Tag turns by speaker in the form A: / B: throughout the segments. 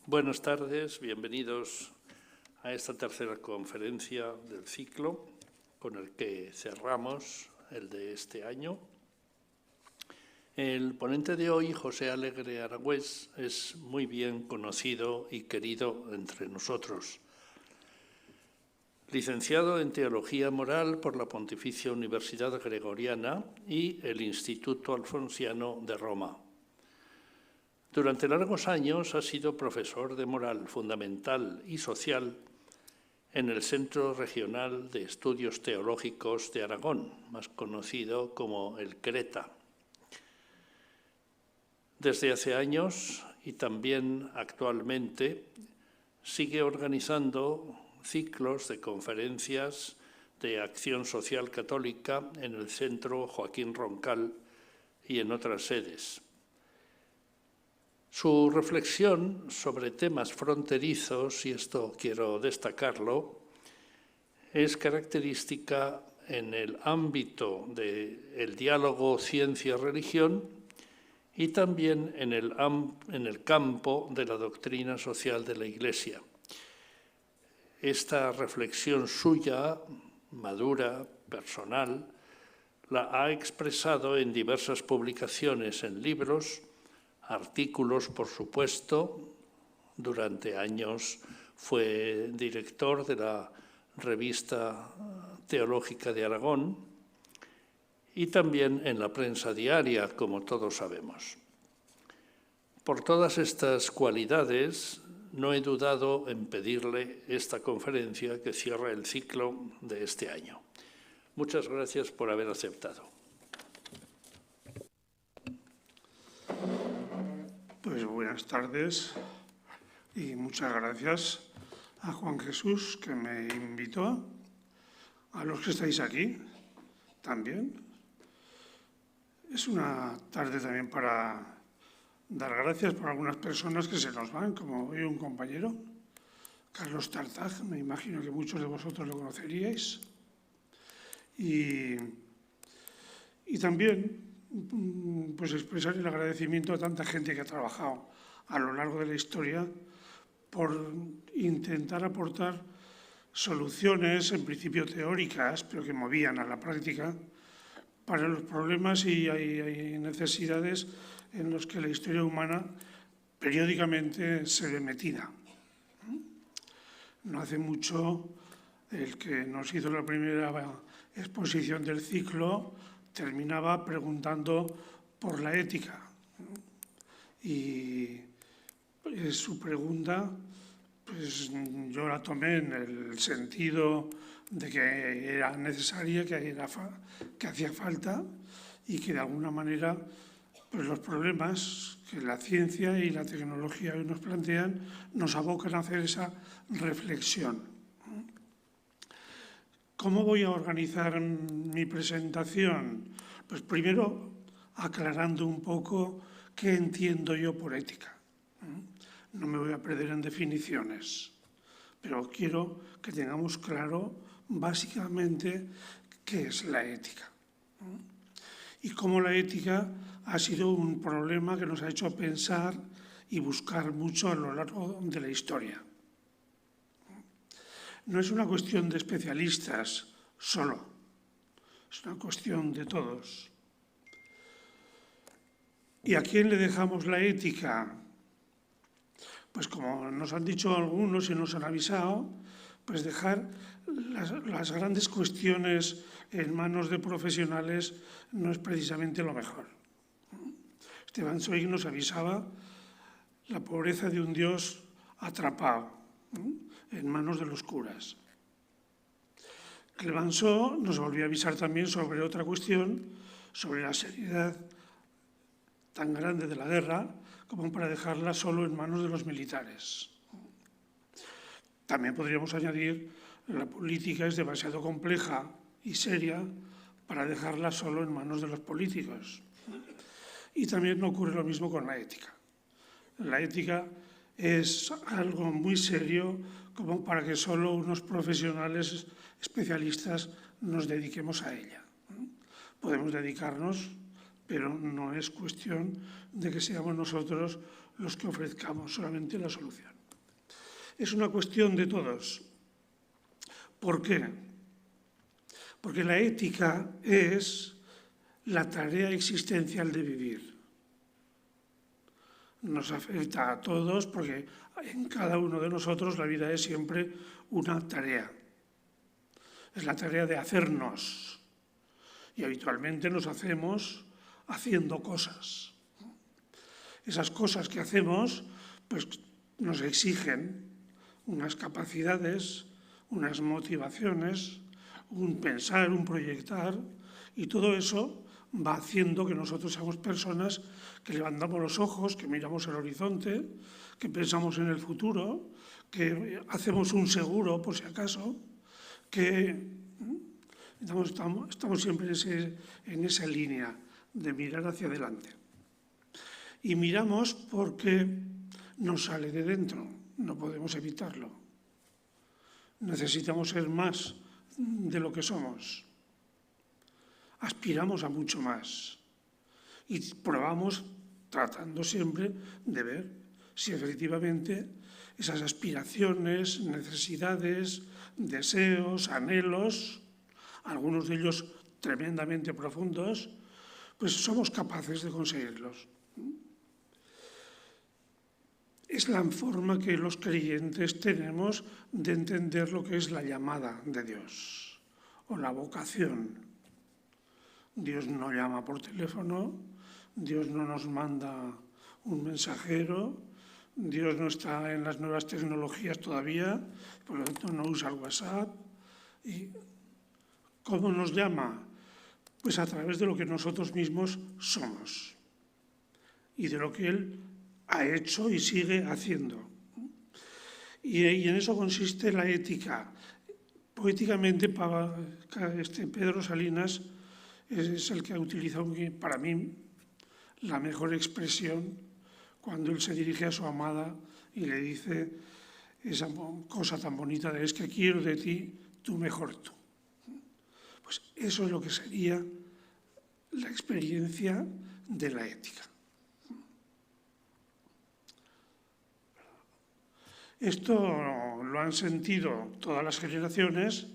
A: Buenas tardes, bienvenidos a esta tercera conferencia del ciclo con el que cerramos el de este año. El ponente de hoy, José Alegre Aragüés, es muy bien conocido y querido entre nosotros. Licenciado en Teología Moral por la Pontificia Universidad Gregoriana y el Instituto Alfonsiano de Roma. Durante largos años ha sido profesor de moral fundamental y social en el Centro Regional de Estudios Teológicos de Aragón, más conocido como el CRETA. Desde hace años y también actualmente sigue organizando ciclos de conferencias de acción social católica en el Centro Joaquín Roncal y en otras sedes. Su reflexión sobre temas fronterizos, y esto quiero destacarlo, es característica en el ámbito del diálogo ciencia-religión y también en el campo de la doctrina social de la Iglesia. Esta reflexión suya, madura, personal, la ha expresado en diversas publicaciones en libros, artículos, por supuesto. Durante años fue director de la Revista Teológica de Aragón y también en la prensa diaria, como todos sabemos. Por todas estas cualidades, no he dudado en pedirle esta conferencia que cierra el ciclo de este año. Muchas gracias por haber aceptado.
B: Pues buenas tardes y muchas gracias a Juan Jesús, que me invitó, a los que estáis aquí también. Es una tarde también para dar gracias por algunas personas que se nos van, como hoy un compañero, Carlos Tarzaj, me imagino que muchos de vosotros lo conoceríais. Y también pues expresar el agradecimiento a tanta gente que ha trabajado a lo largo de la historia por intentar aportar soluciones, en principio teóricas, pero que movían a la práctica, para los problemas y hay necesidades en los que la historia humana periódicamente se ve metida. No hace mucho, el que nos hizo la primera exposición del ciclo terminaba preguntando por la ética. Y su pregunta, pues yo la tomé en el sentido de que era necesaria, que hacía falta y que de alguna manera pues los problemas que la ciencia y la tecnología hoy nos plantean nos abocan a hacer esa reflexión. ¿Cómo voy a organizar mi presentación? Pues primero aclarando un poco qué entiendo yo por ética. No me voy a perder en definiciones, pero quiero que tengamos claro básicamente qué es la ética. Y cómo la ética ha sido un problema que nos ha hecho pensar y buscar mucho a lo largo de la historia. No es una cuestión de especialistas solo, es una cuestión de todos. ¿Y a quién le dejamos la ética? Pues como nos han dicho algunos y nos han avisado, pues dejar las grandes cuestiones en manos de profesionales no es precisamente lo mejor. Esteban Zweig nos avisaba la pobreza de un Dios atrapado en manos de los curas. Clemenceau nos volvió a avisar también sobre otra cuestión, sobre la seriedad tan grande de la guerra como para dejarla solo en manos de los militares. También podríamos añadir que la política es demasiado compleja y seria para dejarla solo en manos de los políticos. Y también ocurre lo mismo con la ética. La ética es algo muy serio como para que solo unos profesionales especialistas nos dediquemos a ella. Podemos dedicarnos pero no es cuestión de que seamos nosotros los que ofrezcamos solamente la solución. Es una cuestión de todos. ¿Por qué? Porque la ética es la tarea existencial de vivir. Nos afecta a todos porque en cada uno de nosotros la vida es siempre una tarea. Es la tarea de hacernos. Y habitualmente nos hacemos haciendo cosas. Esas cosas que hacemos pues, nos exigen unas capacidades, unas motivaciones, un pensar, un proyectar, y todo eso va haciendo que nosotros seamos personas que levantamos los ojos, que miramos el horizonte, que pensamos en el futuro, que hacemos un seguro por si acaso, que estamos siempre en esa línea de mirar hacia adelante. Y miramos porque nos sale de dentro, no podemos evitarlo. Necesitamos ser más de lo que somos. Aspiramos a mucho más. Y probamos tratando siempre de ver si efectivamente esas aspiraciones, necesidades, deseos, anhelos, algunos de ellos tremendamente profundos, pues somos capaces de conseguirlos. Es la forma que los creyentes tenemos de entender lo que es la llamada de Dios o la vocación. Dios no llama por teléfono, Dios no nos manda un mensajero, Dios no está en las nuevas tecnologías todavía, por lo tanto no usa el WhatsApp. ¿Y cómo nos llama? Pues a través de lo que nosotros mismos somos y de lo que Él ha hecho y sigue haciendo. Y en eso consiste la ética. Poéticamente, Pedro Salinas es el que ha utilizado para mí la mejor expresión cuando él se dirige a su amada y le dice esa cosa tan bonita de es que quiero de ti tu mejor tú. Pues eso es lo que sería la experiencia de la ética. Esto lo han sentido todas las generaciones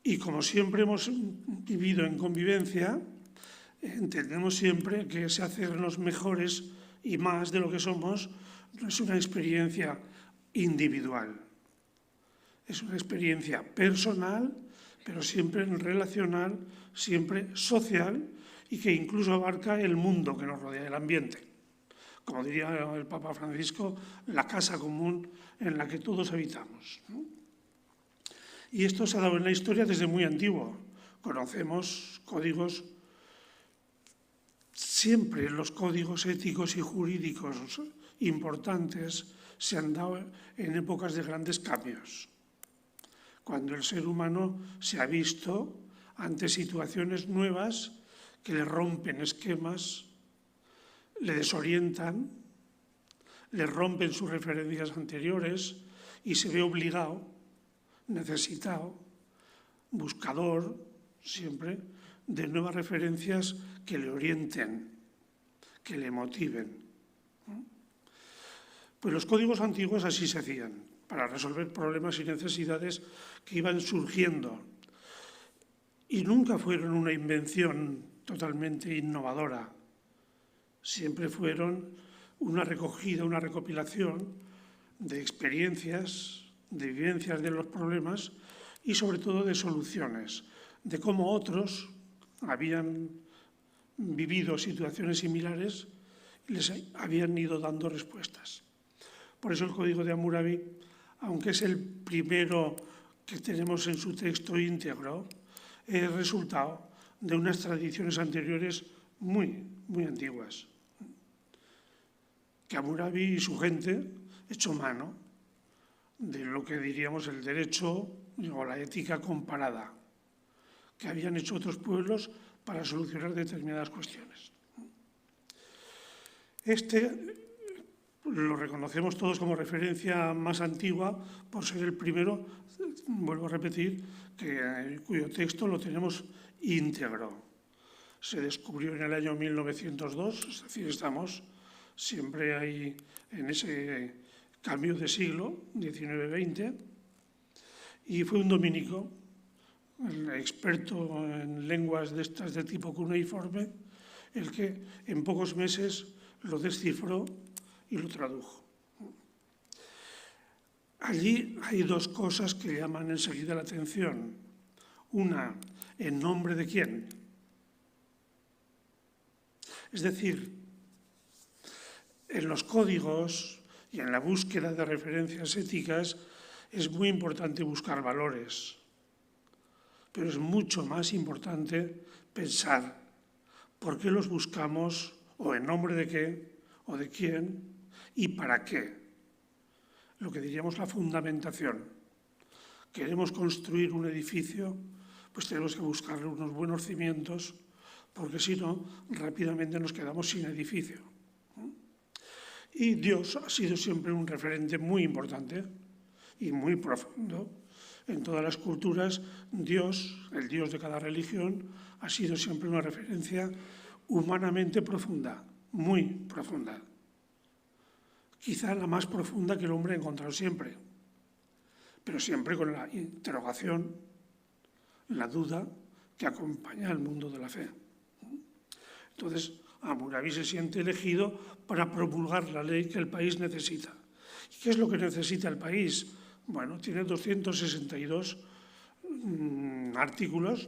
B: y como siempre hemos vivido en convivencia, entendemos siempre que ese hacernos mejores y más de lo que somos no es una experiencia individual, es una experiencia personal, pero siempre relacional, siempre social y que incluso abarca el mundo que nos rodea, el ambiente. Como diría el Papa Francisco, la casa común en la que todos habitamos, ¿no? Y esto se ha dado en la historia desde muy antiguo. Conocemos códigos, siempre los códigos éticos y jurídicos importantes se han dado en épocas de grandes cambios, cuando el ser humano se ha visto ante situaciones nuevas que le rompen esquemas, le desorientan, le rompen sus referencias anteriores y se ve obligado, necesitado, buscador, siempre, de nuevas referencias que le orienten, que le motiven. Pues los códigos antiguos así se hacían, para resolver problemas y necesidades que iban surgiendo. Y nunca fueron una invención totalmente innovadora. Siempre fueron una recogida, una recopilación de experiencias, de vivencias de los problemas y sobre todo de soluciones, de cómo otros habían vivido situaciones similares y les habían ido dando respuestas. Por eso el Código de Hammurabi, aunque es el primero que tenemos en su texto íntegro, es resultado de unas tradiciones anteriores muy, muy antiguas, que Hammurabi y su gente echó mano de lo que diríamos el derecho o la ética comparada, que habían hecho otros pueblos para solucionar determinadas cuestiones. Este lo reconocemos todos como referencia más antigua por ser el primero, vuelvo a repetir, cuyo texto lo tenemos íntegro. se descubrió en el año 1902, es decir, estamos siempre ahí en ese cambio de siglo, 19-20, y fue un dominico, el experto en lenguas de estas de tipo cuneiforme, el que en pocos meses lo descifró y lo tradujo. Allí hay dos cosas que llaman enseguida la atención. Una, ¿en nombre de quién? Es decir, en los códigos y en la búsqueda de referencias éticas es muy importante buscar valores, pero es mucho más importante pensar por qué los buscamos, o en nombre de qué, o de quién, y para qué. Lo que diríamos la fundamentación. Queremos construir un edificio, pues tenemos que buscarle unos buenos cimientos, porque si no, rápidamente nos quedamos sin edificio. Y Dios ha sido siempre un referente muy importante y muy profundo. En todas las culturas, Dios, el Dios de cada religión, ha sido siempre una referencia humanamente profunda, muy profunda. Quizá la más profunda que el hombre ha encontrado siempre, pero siempre con la interrogación, la duda que acompaña al mundo de la fe. Entonces, Hammurabi se siente elegido para promulgar la ley que el país necesita. ¿Y qué es lo que necesita el país? Bueno, tiene 262 artículos,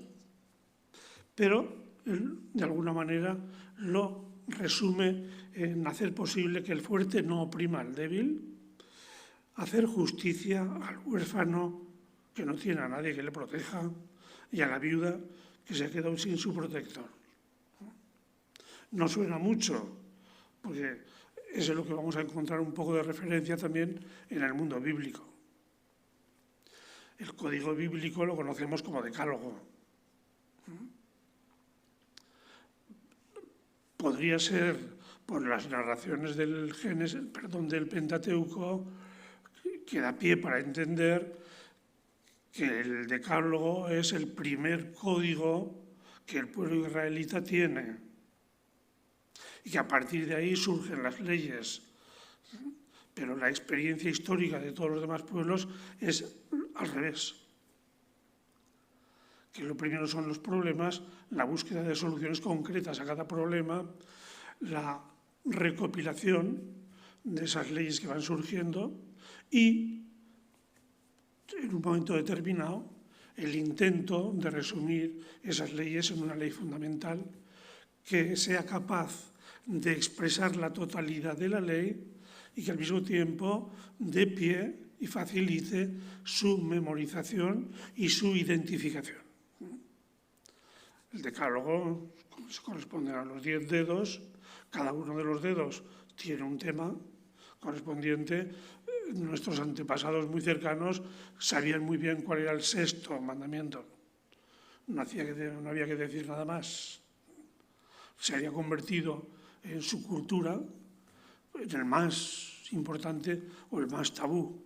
B: pero él, de alguna manera, lo resume en hacer posible que el fuerte no oprima al débil, hacer justicia al huérfano que no tiene a nadie que le proteja y a la viuda que se ha quedado sin su protector. No suena mucho, porque eso es lo que vamos a encontrar un poco de referencia también en el mundo bíblico. El código bíblico lo conocemos como decálogo. Podría ser por las narraciones del Pentateuco, que da pie para entender que el decálogo es el primer código que el pueblo israelita tiene y que a partir de ahí surgen las leyes. Pero la experiencia histórica de todos los demás pueblos es al revés. Que lo primero son los problemas, la búsqueda de soluciones concretas a cada problema, la recopilación de esas leyes que van surgiendo y, en un momento determinado, el intento de resumir esas leyes en una ley fundamental que sea capaz de expresar la totalidad de la ley y que al mismo tiempo dé pie y facilite su memorización y su identificación. El decálogo corresponde a los 10 dedos, cada uno de los dedos tiene un tema correspondiente. Nuestros antepasados muy cercanos sabían muy bien cuál era el sexto mandamiento. No había que decir nada más. Se había convertido en su cultura en el más importante o el más tabú.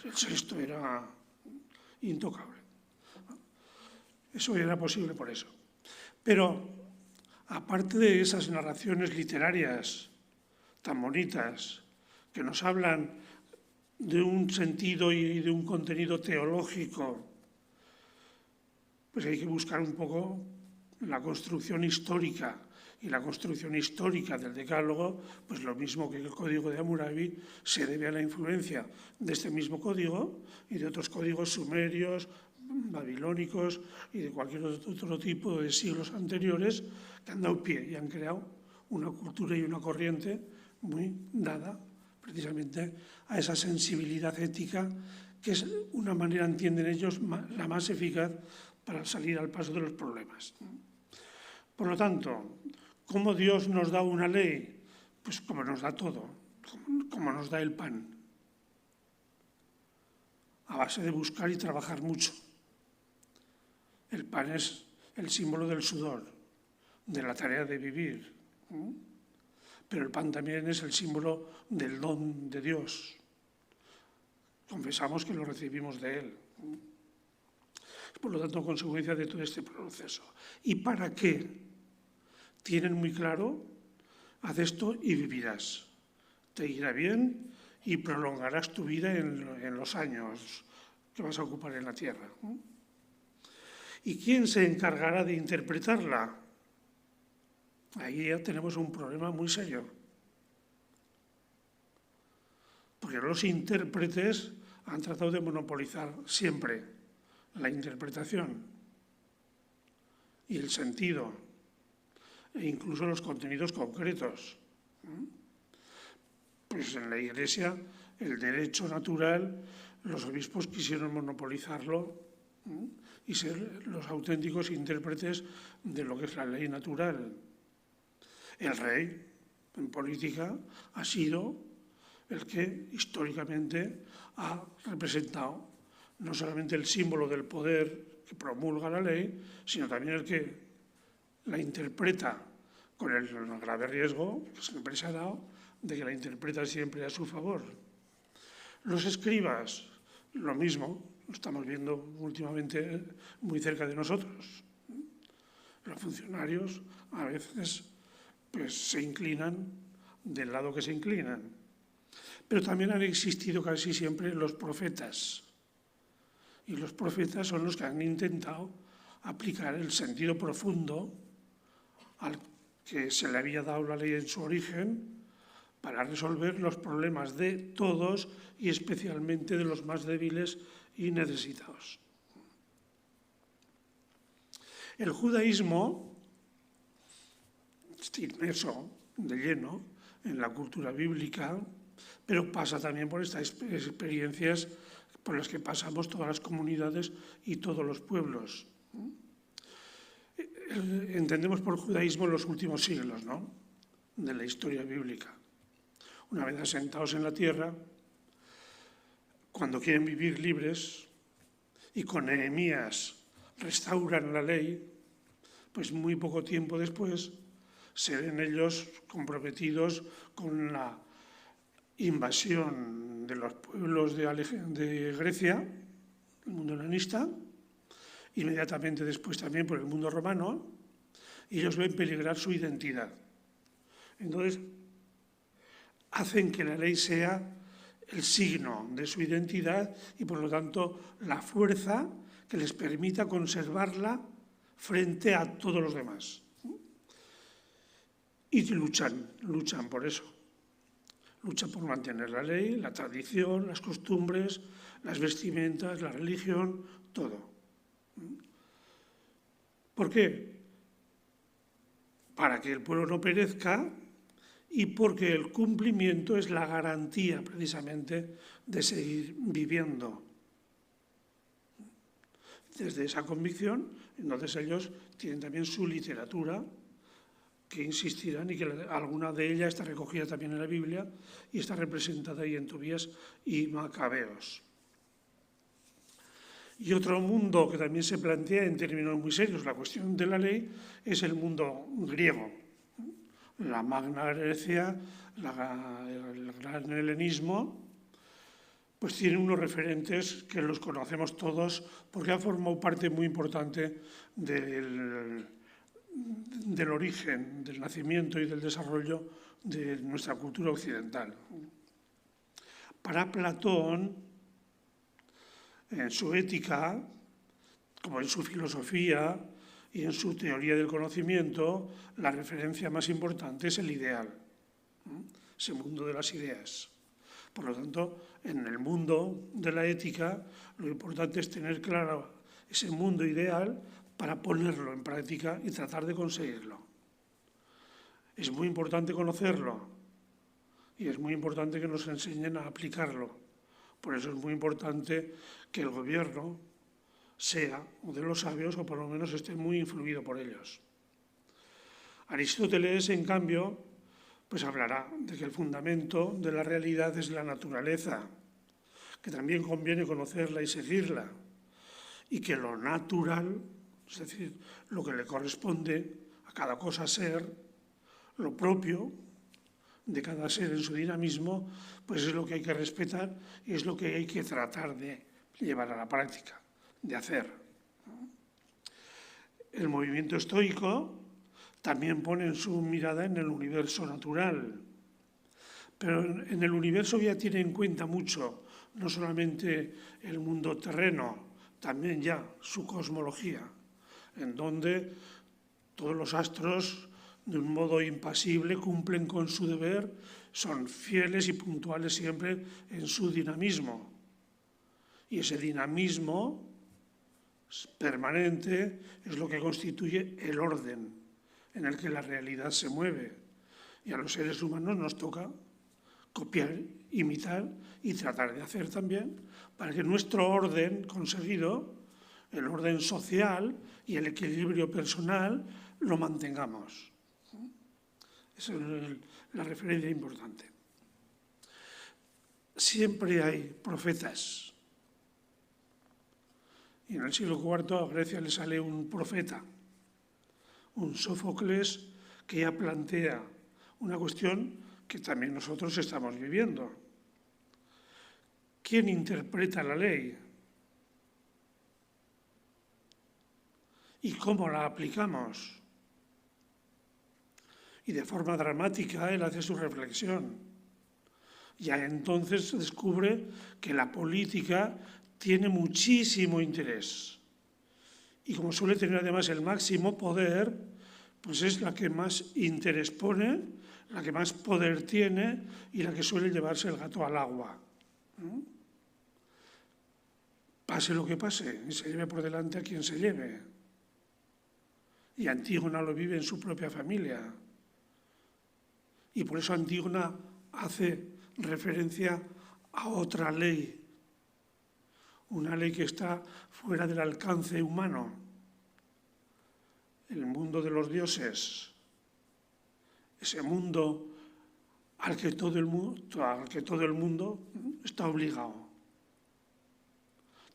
B: El sexto era intocable. Eso era posible por eso. Pero, aparte de esas narraciones literarias tan bonitas, que nos hablan de un sentido y de un contenido teológico, pues hay que buscar un poco la construcción histórica. Y la construcción histórica del decálogo, pues lo mismo que el código de Hammurabi, se debe a la influencia de este mismo código y de otros códigos sumerios, babilónicos y de cualquier otro tipo de siglos anteriores que han dado pie y han creado una cultura y una corriente muy dada precisamente a esa sensibilidad ética que es una manera, entienden ellos, la más eficaz para salir al paso de los problemas. Por lo tanto, ¿cómo Dios nos da una ley? Pues como nos da todo, como nos da el pan, a base de buscar y trabajar mucho. El pan es el símbolo del sudor, de la tarea de vivir, pero el pan también es el símbolo del don de Dios. Confesamos que lo recibimos de Él. Por lo tanto, consecuencia de todo este proceso. ¿Y para qué? Tienen muy claro, haz esto y vivirás. Te irá bien y prolongarás tu vida en los años que vas a ocupar en la tierra. ¿Y quién se encargará de interpretarla? Ahí ya tenemos un problema muy serio. Porque los intérpretes han tratado de monopolizar siempre la interpretación y el sentido, e incluso los contenidos concretos. Pues en la Iglesia, el derecho natural, los obispos quisieron monopolizarlo y ser los auténticos intérpretes de lo que es la ley natural. El rey, en política, ha sido el que históricamente ha representado no solamente el símbolo del poder que promulga la ley, sino también el que la interpreta con el grave riesgo que siempre se ha dado de que la interpreta siempre a su favor. Los escribas, lo mismo, lo estamos viendo últimamente muy cerca de nosotros. Los funcionarios a veces pues, se inclinan del lado que se inclinan. Pero también han existido casi siempre los profetas. Y los profetas son los que han intentado aplicar el sentido profundo al que se le había dado la ley en su origen para resolver los problemas de todos y especialmente de los más débiles y necesitados. El judaísmo está inmerso de lleno en la cultura bíblica, pero pasa también por estas experiencias por las que pasamos todas las comunidades y todos los pueblos. Entendemos por judaísmo los últimos siglos, ¿no?, de la historia bíblica. Una vez asentados en la tierra, cuando quieren vivir libres y con Nehemías restauran la ley, pues muy poco tiempo después se ven ellos comprometidos con la invasión de los pueblos de Grecia, el mundo helenista, inmediatamente después también por el mundo romano, y ellos ven peligrar su identidad. Entonces, hacen que la ley sea el signo de su identidad y, por lo tanto, la fuerza que les permita conservarla frente a todos los demás. Y luchan por eso. Luchan por mantener la ley, la tradición, las costumbres, las vestimentas, la religión, todo. ¿Por qué? Para que el pueblo no perezca y porque el cumplimiento es la garantía precisamente de seguir viviendo. Desde esa convicción, entonces ellos tienen también su literatura, que insistirán y que alguna de ellas está recogida también en la Biblia y está representada ahí en Tobías y Macabeos. Y otro mundo que también se plantea en términos muy serios, la cuestión de la ley, es el mundo griego. La Magna Grecia, el gran helenismo, pues tiene unos referentes que los conocemos todos porque han formado parte muy importante del origen, del nacimiento y del desarrollo de nuestra cultura occidental. Para Platón, en su ética, como en su filosofía y en su teoría del conocimiento, la referencia más importante es el ideal, ese mundo de las ideas. Por lo tanto, en el mundo de la ética, lo importante es tener claro ese mundo ideal para ponerlo en práctica y tratar de conseguirlo. Es muy importante conocerlo y es muy importante que nos enseñen a aplicarlo. Por eso es muy importante que el gobierno sea de los sabios o por lo menos esté muy influido por ellos. Aristóteles, en cambio, pues hablará de que el fundamento de la realidad es la naturaleza, que también conviene conocerla y seguirla, y que lo natural, es decir, lo que le corresponde a cada cosa ser, lo propio de cada ser en su dinamismo, pues es lo que hay que respetar y es lo que hay que tratar de llevar a la práctica, de hacer. El movimiento estoico también pone su mirada en el universo natural, pero en el universo ya tiene en cuenta mucho, no solamente el mundo terreno, también ya su cosmología, en donde todos los astros, de un modo impasible, cumplen con su deber, son fieles y puntuales siempre en su dinamismo. Y ese dinamismo permanente es lo que constituye el orden en el que la realidad se mueve. Y a los seres humanos nos toca copiar, imitar y tratar de hacer también para que nuestro orden conseguido, el orden social y el equilibrio personal, lo mantengamos. Esa es la referencia importante. Siempre hay profetas. Y en el siglo IV a Grecia le sale un profeta, un Sófocles, que ya plantea una cuestión que también nosotros estamos viviendo. ¿Quién interpreta la ley? ¿Y cómo la aplicamos? Y de forma dramática él hace su reflexión. Ya entonces se descubre que la política tiene muchísimo interés. Y como suele tener además el máximo poder, pues es la que más interés pone, la que más poder tiene y la que suele llevarse el gato al agua. ¿No? Pase lo que pase, y se lleve por delante a quien se lleve. Y Antígona lo vive en su propia familia. Y por eso Antígona hace referencia a otra ley, una ley que está fuera del alcance humano, el mundo de los dioses, ese mundo al que todo el mundo está obligado.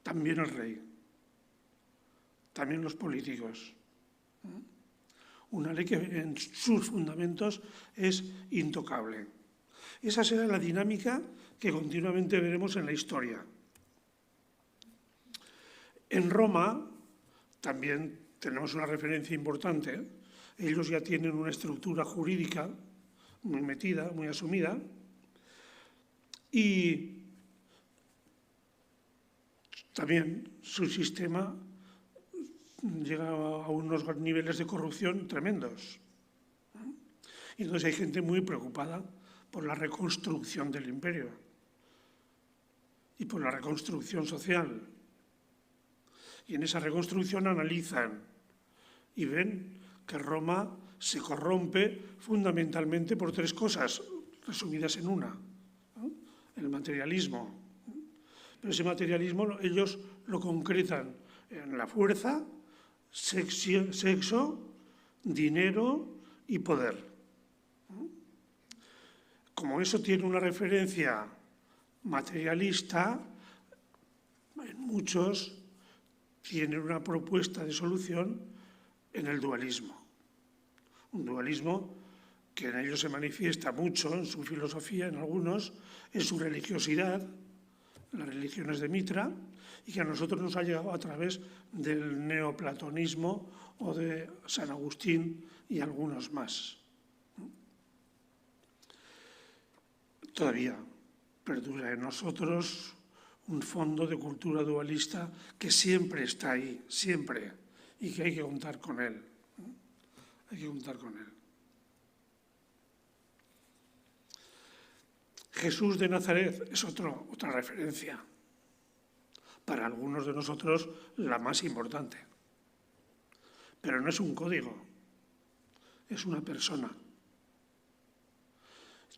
B: También el rey, también los políticos. Una ley que en sus fundamentos es intocable. Esa será la dinámica que continuamente veremos en la historia. En Roma también tenemos una referencia importante. Ellos ya tienen una estructura jurídica muy metida, muy asumida, y también su sistema llega a unos niveles de corrupción tremendos. Y entonces hay gente muy preocupada por la reconstrucción del imperio y por la reconstrucción social. Y en esa reconstrucción analizan y ven que Roma se corrompe fundamentalmente por tres cosas, resumidas en una, ¿no? El materialismo. Pero ese materialismo ellos lo concretan en la fuerza, sexo, dinero y poder. Como eso tiene una referencia materialista, en muchos tienen una propuesta de solución en el dualismo. Un dualismo que en ellos se manifiesta mucho en su filosofía, en algunos, en su religiosidad, las religiones de Mitra, y que a nosotros nos ha llegado a través del neoplatonismo o de San Agustín y algunos más. Todavía perdura en nosotros un fondo de cultura dualista que siempre está ahí, siempre, y que hay que contar con él. Hay que contar con él. Jesús de Nazaret es otra referencia. Para algunos de nosotros la más importante. Pero no es un código, es una persona.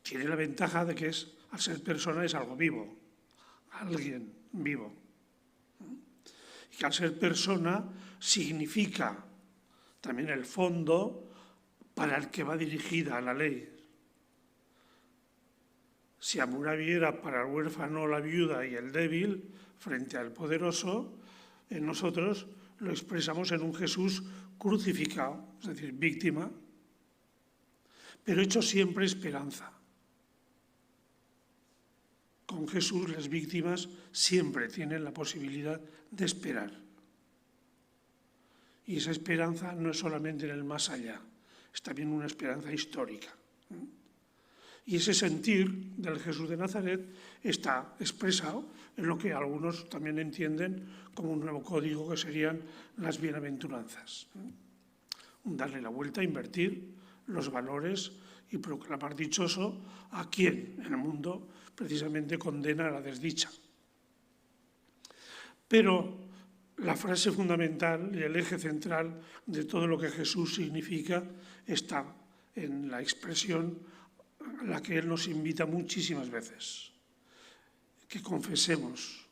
B: Tiene la ventaja de que al ser persona es algo vivo, alguien vivo. Y que al ser persona significa también el fondo para el que va dirigida la ley. Si Hammurabi era para el huérfano, la viuda y el débil frente al poderoso, en nosotros lo expresamos en un Jesús crucificado, es decir, víctima, pero hecho siempre esperanza. Con Jesús las víctimas siempre tienen la posibilidad de esperar. Y esa esperanza no es solamente en el más allá, es también una esperanza histórica. Y ese sentir del Jesús de Nazaret está expresado en lo que algunos también entienden como un nuevo código, que serían las bienaventuranzas. Darle la vuelta, invertir los valores y proclamar dichoso a quien en el mundo precisamente condena a la desdicha. Pero la frase fundamental y el eje central de todo lo que Jesús significa está en la expresión a la que Él nos invita muchísimas veces, que confesemos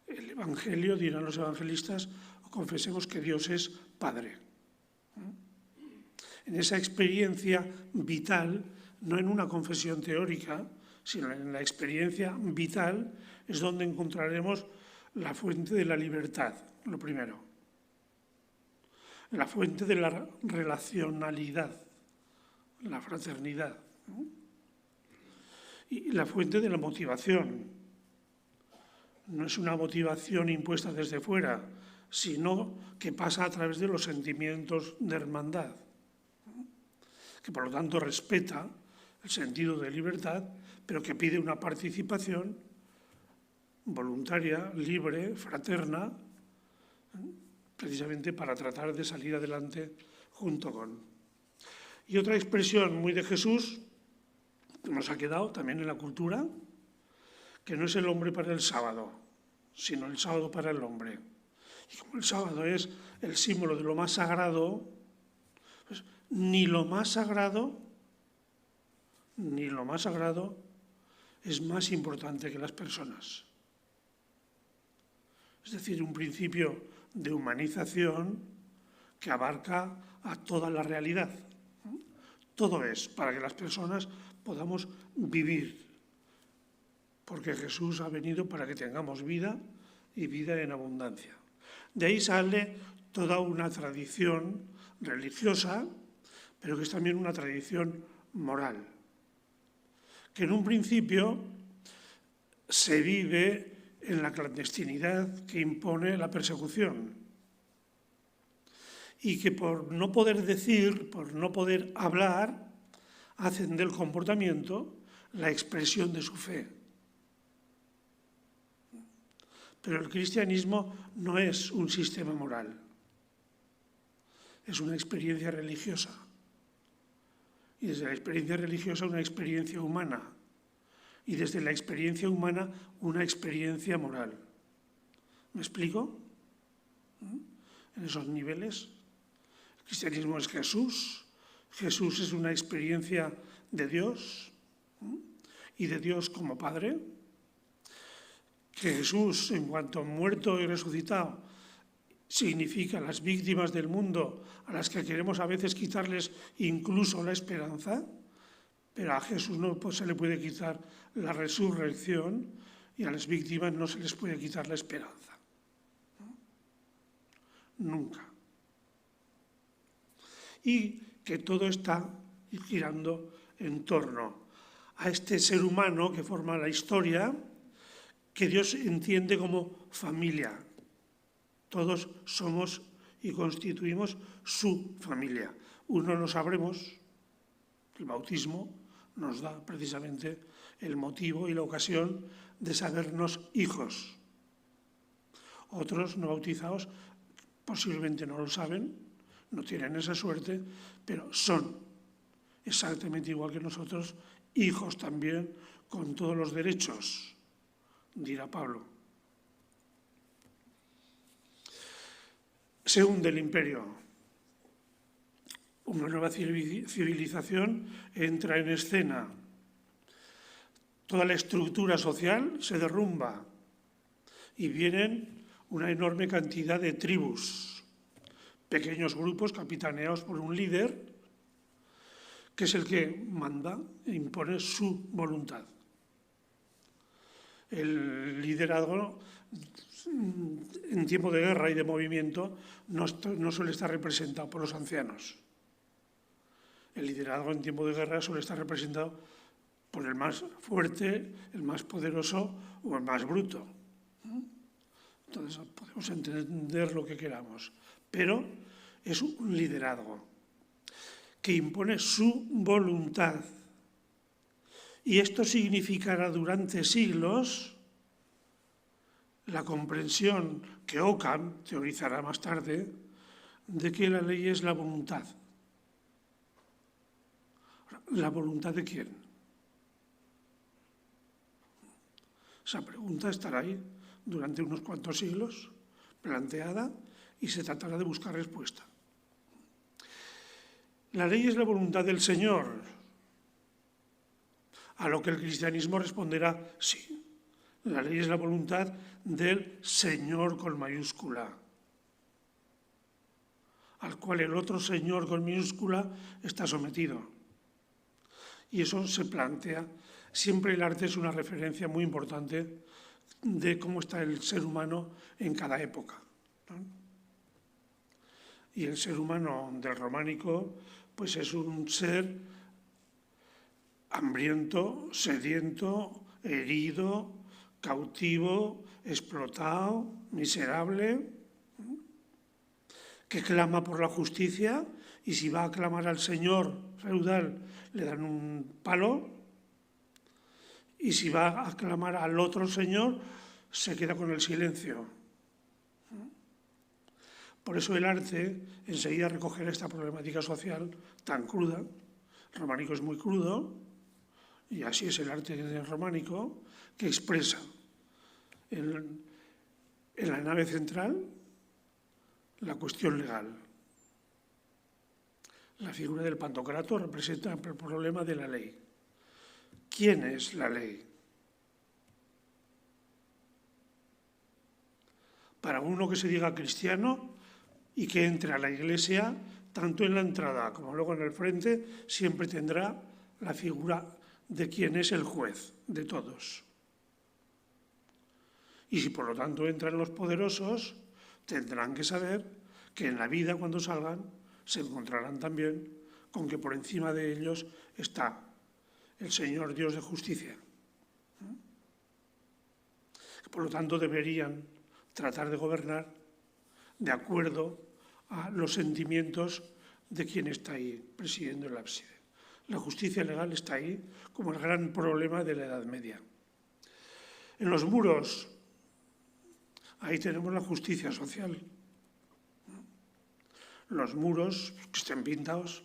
B: el Evangelio, dirán los evangelistas, o confesemos que Dios es Padre. En esa experiencia vital, no en una confesión teórica, sino en la experiencia vital, es donde encontraremos la fuente de la libertad, lo primero. La fuente de la relacionalidad, la fraternidad. Y la fuente de la motivación. No es una motivación impuesta desde fuera, sino que pasa a través de los sentimientos de hermandad, que por lo tanto respeta el sentido de libertad, pero que pide una participación voluntaria, libre, fraterna, precisamente para tratar de salir adelante junto con. Y otra expresión muy de Jesús, que nos ha quedado también en la cultura, que no es el hombre para el sábado, sino el sábado para el hombre. Y como el sábado es el símbolo de lo más sagrado, pues ni lo más sagrado es más importante que las personas. Es decir, un principio de humanización que abarca a toda la realidad. Todo es para que las personas podamos vivir, porque Jesús ha venido para que tengamos vida y vida en abundancia. De ahí sale toda una tradición religiosa, pero que es también una tradición moral, que en un principio se vive en la clandestinidad que impone la persecución y que por no poder decir, por no poder hablar, hacen del comportamiento la expresión de su fe. Pero el cristianismo no es un sistema moral, es una experiencia religiosa. Y desde la experiencia religiosa una experiencia humana. Y desde la experiencia humana una experiencia moral. ¿Me explico? En esos niveles. El cristianismo es Jesús. Jesús es una experiencia de Dios y de Dios como Padre. Que Jesús, en cuanto muerto y resucitado, significa las víctimas del mundo a las que queremos a veces quitarles incluso la esperanza, pero a Jesús no se le puede quitar la resurrección y a las víctimas no se les puede quitar la esperanza. Nunca. Y que todo está girando en torno a este ser humano que forma la historia, que Dios entiende como familia. Todos somos y constituimos su familia. Uno lo sabremos, el bautismo nos da precisamente el motivo y la ocasión de sabernos hijos. Otros no bautizados posiblemente no lo saben, no tienen esa suerte, pero son exactamente igual que nosotros, hijos también con todos los derechos, dirá Pablo. Se hunde el imperio. Una nueva civilización entra en escena. Toda la estructura social se derrumba y vienen una enorme cantidad de tribus, pequeños grupos capitaneados por un líder que es el que manda e impone su voluntad. El liderazgo en tiempo de guerra y de movimiento no suele estar representado por los ancianos. El liderazgo en tiempo de guerra suele estar representado por el más fuerte, el más poderoso o el más bruto. Entonces podemos entender lo que queramos. Pero es un liderazgo que impone su voluntad. Y esto significará durante siglos la comprensión que Ockham teorizará más tarde de que la ley es la voluntad. ¿La voluntad de quién? Esa pregunta estará ahí durante unos cuantos siglos, planteada, y se tratará de buscar respuesta. La ley es la voluntad del Señor, a lo que el cristianismo responderá sí. La ley es la voluntad del Señor con mayúscula, al cual el otro Señor con minúscula está sometido. Y eso se plantea. Siempre el arte es una referencia muy importante de cómo está el ser humano en cada época, ¿no? Y el ser humano del románico pues es un ser hambriento, sediento, herido, cautivo, explotado, miserable, que clama por la justicia, y si va a clamar al señor feudal le dan un palo, y si va a clamar al otro señor se queda con el silencio. Por eso el arte enseguida recogerá esta problemática social tan cruda. El románico es muy crudo, y así es el arte del románico, que expresa en la nave central la cuestión legal. La figura del Pantocrator representa el problema de la ley. ¿Quién es la ley? Para uno que se diga cristiano y que entre a la Iglesia, tanto en la entrada como luego en el frente, siempre tendrá la figura de quién es el juez de todos. Y si por lo tanto entran los poderosos, tendrán que saber que en la vida, cuando salgan, se encontrarán también con que por encima de ellos está el Señor Dios de justicia. Por lo tanto, deberían tratar de gobernar de acuerdo a los sentimientos de quien está ahí presidiendo el ábside. La justicia legal está ahí como el gran problema de la Edad Media. En los muros, ahí tenemos la justicia social. Los muros, que estén pintados,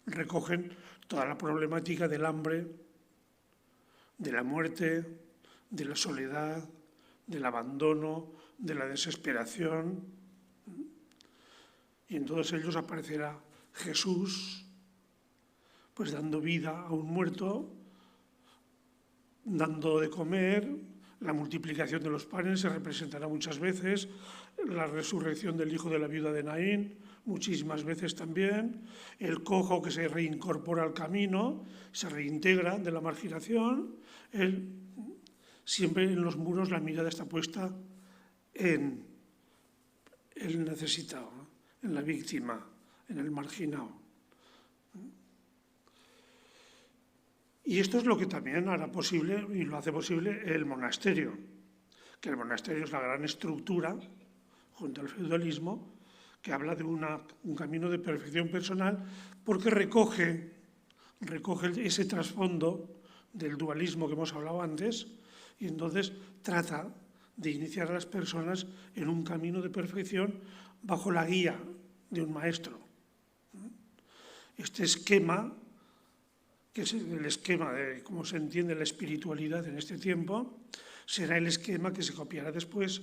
B: recogen toda la problemática del hambre, de la muerte, de la soledad, del abandono, de la desesperación. Y en todos ellos aparecerá Jesús, pues dando vida a un muerto, dando de comer. La multiplicación de los panes se representará muchas veces, la resurrección del hijo de la viuda de Naín, muchísimas veces también, el cojo que se reincorpora al camino, se reintegra de la marginación. Siempre en los muros la mirada está puesta en el necesitado, en la víctima, en el marginado. Y esto es lo que también hará posible, y lo hace posible, el monasterio, que el monasterio es la gran estructura, junto al feudalismo, que habla de un camino de perfección personal, porque recoge ese trasfondo del dualismo que hemos hablado antes, y entonces trata de iniciar a las personas en un camino de perfección bajo la guía de un maestro. Este esquema, que es el esquema de cómo se entiende la espiritualidad en este tiempo, será el esquema que se copiará después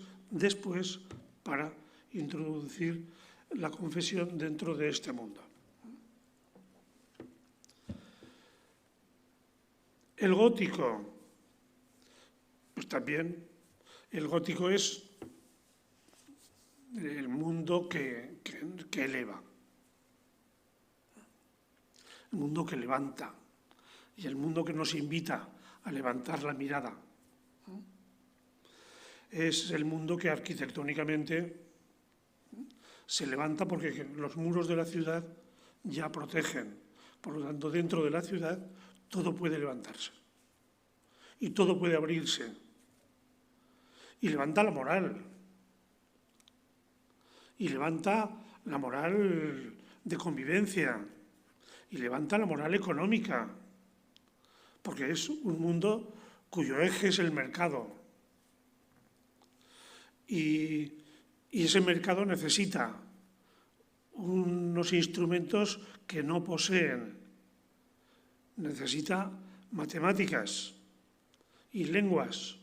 B: para introducir la confesión dentro de este mundo. El gótico, pues también el gótico es el mundo que eleva, el mundo que levanta y el mundo que nos invita a levantar la mirada. Es el mundo que arquitectónicamente se levanta porque los muros de la ciudad ya protegen. Por lo tanto, dentro de la ciudad todo puede levantarse y todo puede abrirse. Y levanta la moral y levanta la moral de convivencia y levanta la moral económica, porque es un mundo cuyo eje es el mercado. Y ese mercado necesita unos instrumentos que no poseen. Necesita matemáticas y lenguas,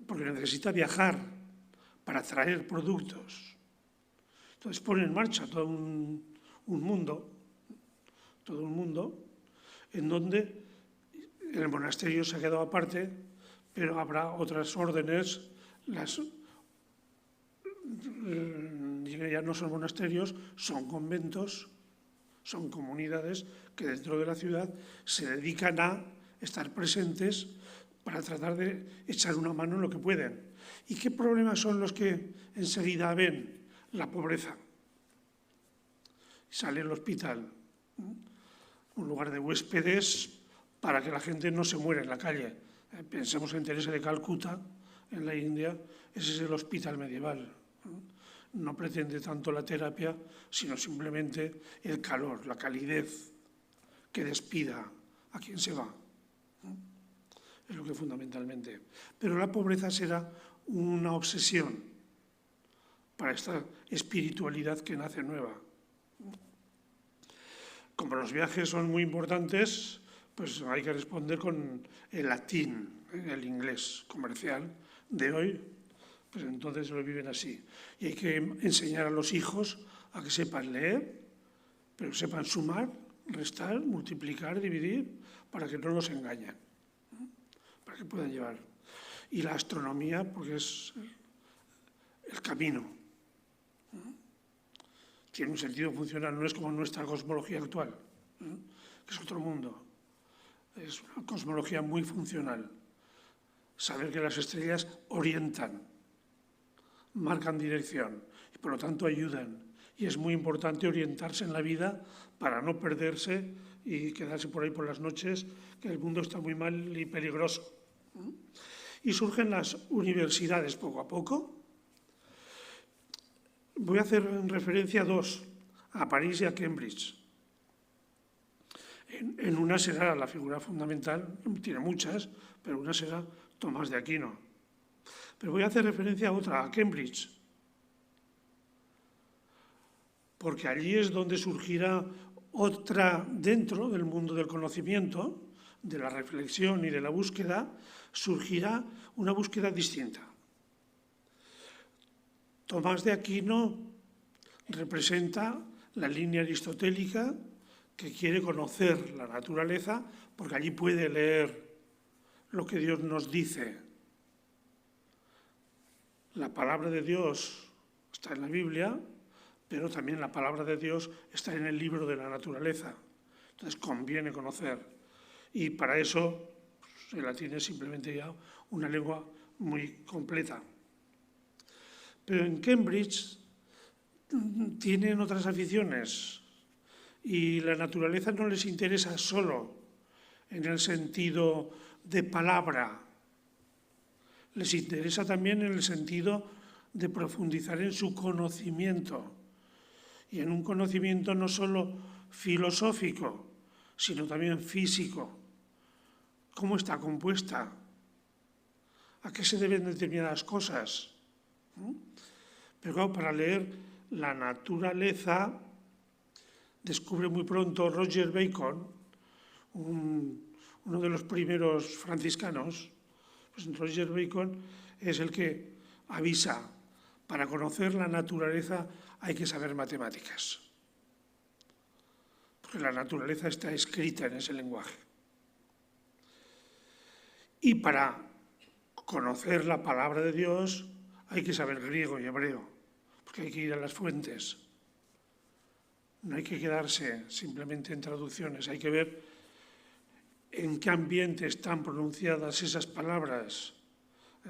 B: porque necesita viajar para traer productos. Entonces pone en marcha todo un mundo en donde el monasterio se ha quedado aparte, pero habrá otras órdenes, ya no son monasterios, son conventos, son comunidades que dentro de la ciudad se dedican a estar presentes para tratar de echar una mano en lo que pueden. ¿Y qué problemas son los que enseguida ven? La pobreza. Sale el hospital, un lugar de huéspedes para que la gente no se muera en la calle. Pensemos en Teresa de Calcuta, en la India, ese es el hospital medieval. No pretende tanto la terapia, sino simplemente el calor, la calidez que despida a quien se va. Es lo que fundamentalmente. Pero la pobreza será una obsesión para esta espiritualidad que nace nueva. Como los viajes son muy importantes, pues hay que responder con el latín, el inglés comercial de hoy, pues entonces lo viven así. Y hay que enseñar a los hijos a que sepan leer, pero sepan sumar, restar, multiplicar, dividir, para que no los engañen, para que puedan llevar. Y la astronomía, porque es el camino. Tiene un sentido funcional, no es como nuestra cosmología actual, que es otro mundo. Es una cosmología muy funcional. Saber que las estrellas orientan, marcan dirección y por lo tanto ayudan. Y es muy importante orientarse en la vida para no perderse y quedarse por ahí por las noches, que el mundo está muy mal y peligroso. Y surgen las universidades poco a poco. Voy a hacer referencia a dos, a París y a Cambridge. En una será la figura fundamental, tiene muchas, pero una será Tomás de Aquino. Pero voy a hacer referencia a otra, a Cambridge, porque allí es donde surgirá otra, dentro del mundo del conocimiento, de la reflexión y de la búsqueda, surgirá una búsqueda distinta. Tomás de Aquino representa la línea aristotélica que quiere conocer la naturaleza, porque allí puede leer lo que Dios nos dice. La palabra de Dios está en la Biblia, pero también la palabra de Dios está en el libro de la naturaleza. Entonces conviene conocer. Y para eso el latín es simplemente ya una lengua muy completa. Pero en Cambridge tienen otras aficiones y la naturaleza no les interesa solo en el sentido de palabra, les interesa también en el sentido de profundizar en su conocimiento y en un conocimiento no solo filosófico, sino también físico. ¿Cómo está compuesta? ¿A qué se deben determinadas cosas? Pero claro, para leer la naturaleza, descubre muy pronto Roger Bacon, uno de los primeros franciscanos. Pues Roger Bacon es el que avisa, para conocer la naturaleza hay que saber matemáticas, porque la naturaleza está escrita en ese lenguaje. Y para conocer la palabra de Dios hay que saber griego y hebreo, porque hay que ir a las fuentes. No hay que quedarse simplemente en traducciones, hay que ver en qué ambiente están pronunciadas esas palabras.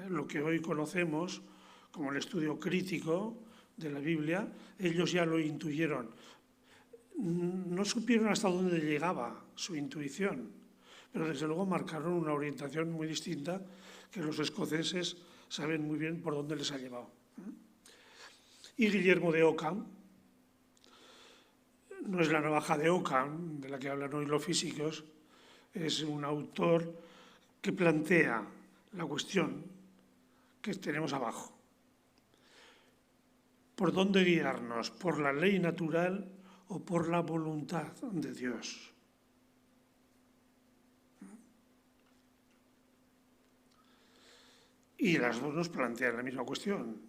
B: Lo que hoy conocemos como el estudio crítico de la Biblia, ellos ya lo intuyeron. No supieron hasta dónde llegaba su intuición, pero desde luego marcaron una orientación muy distinta que los escoceses saben muy bien por dónde les ha llevado. Y Guillermo de Ockham, no es la navaja de Ockham, de la que hablan hoy los físicos, es un autor que plantea la cuestión que tenemos abajo. ¿Por dónde guiarnos? ¿Por la ley natural o por la voluntad de Dios? Y las dos nos plantean la misma cuestión.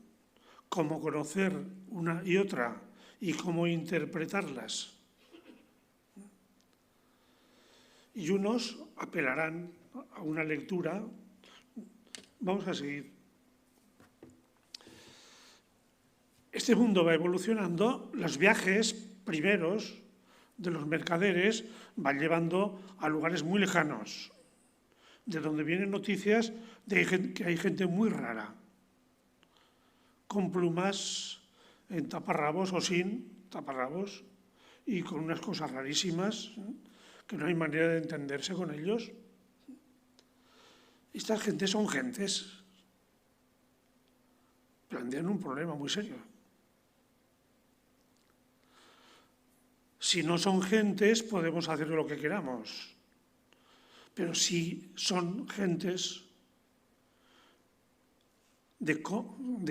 B: ¿Cómo conocer una y otra y cómo interpretarlas? Y unos apelarán a una lectura. Vamos a seguir. Este mundo va evolucionando, los viajes primeros de los mercaderes van llevando a lugares muy lejanos, de donde vienen noticias de que hay gente muy rara, con plumas en taparrabos o sin taparrabos, y con unas cosas rarísimas, que no hay manera de entenderse con ellos. Estas gentes son gentes, plantean un problema muy serio. Si no son gentes, podemos hacer lo que queramos. Pero si son gentes, ¿de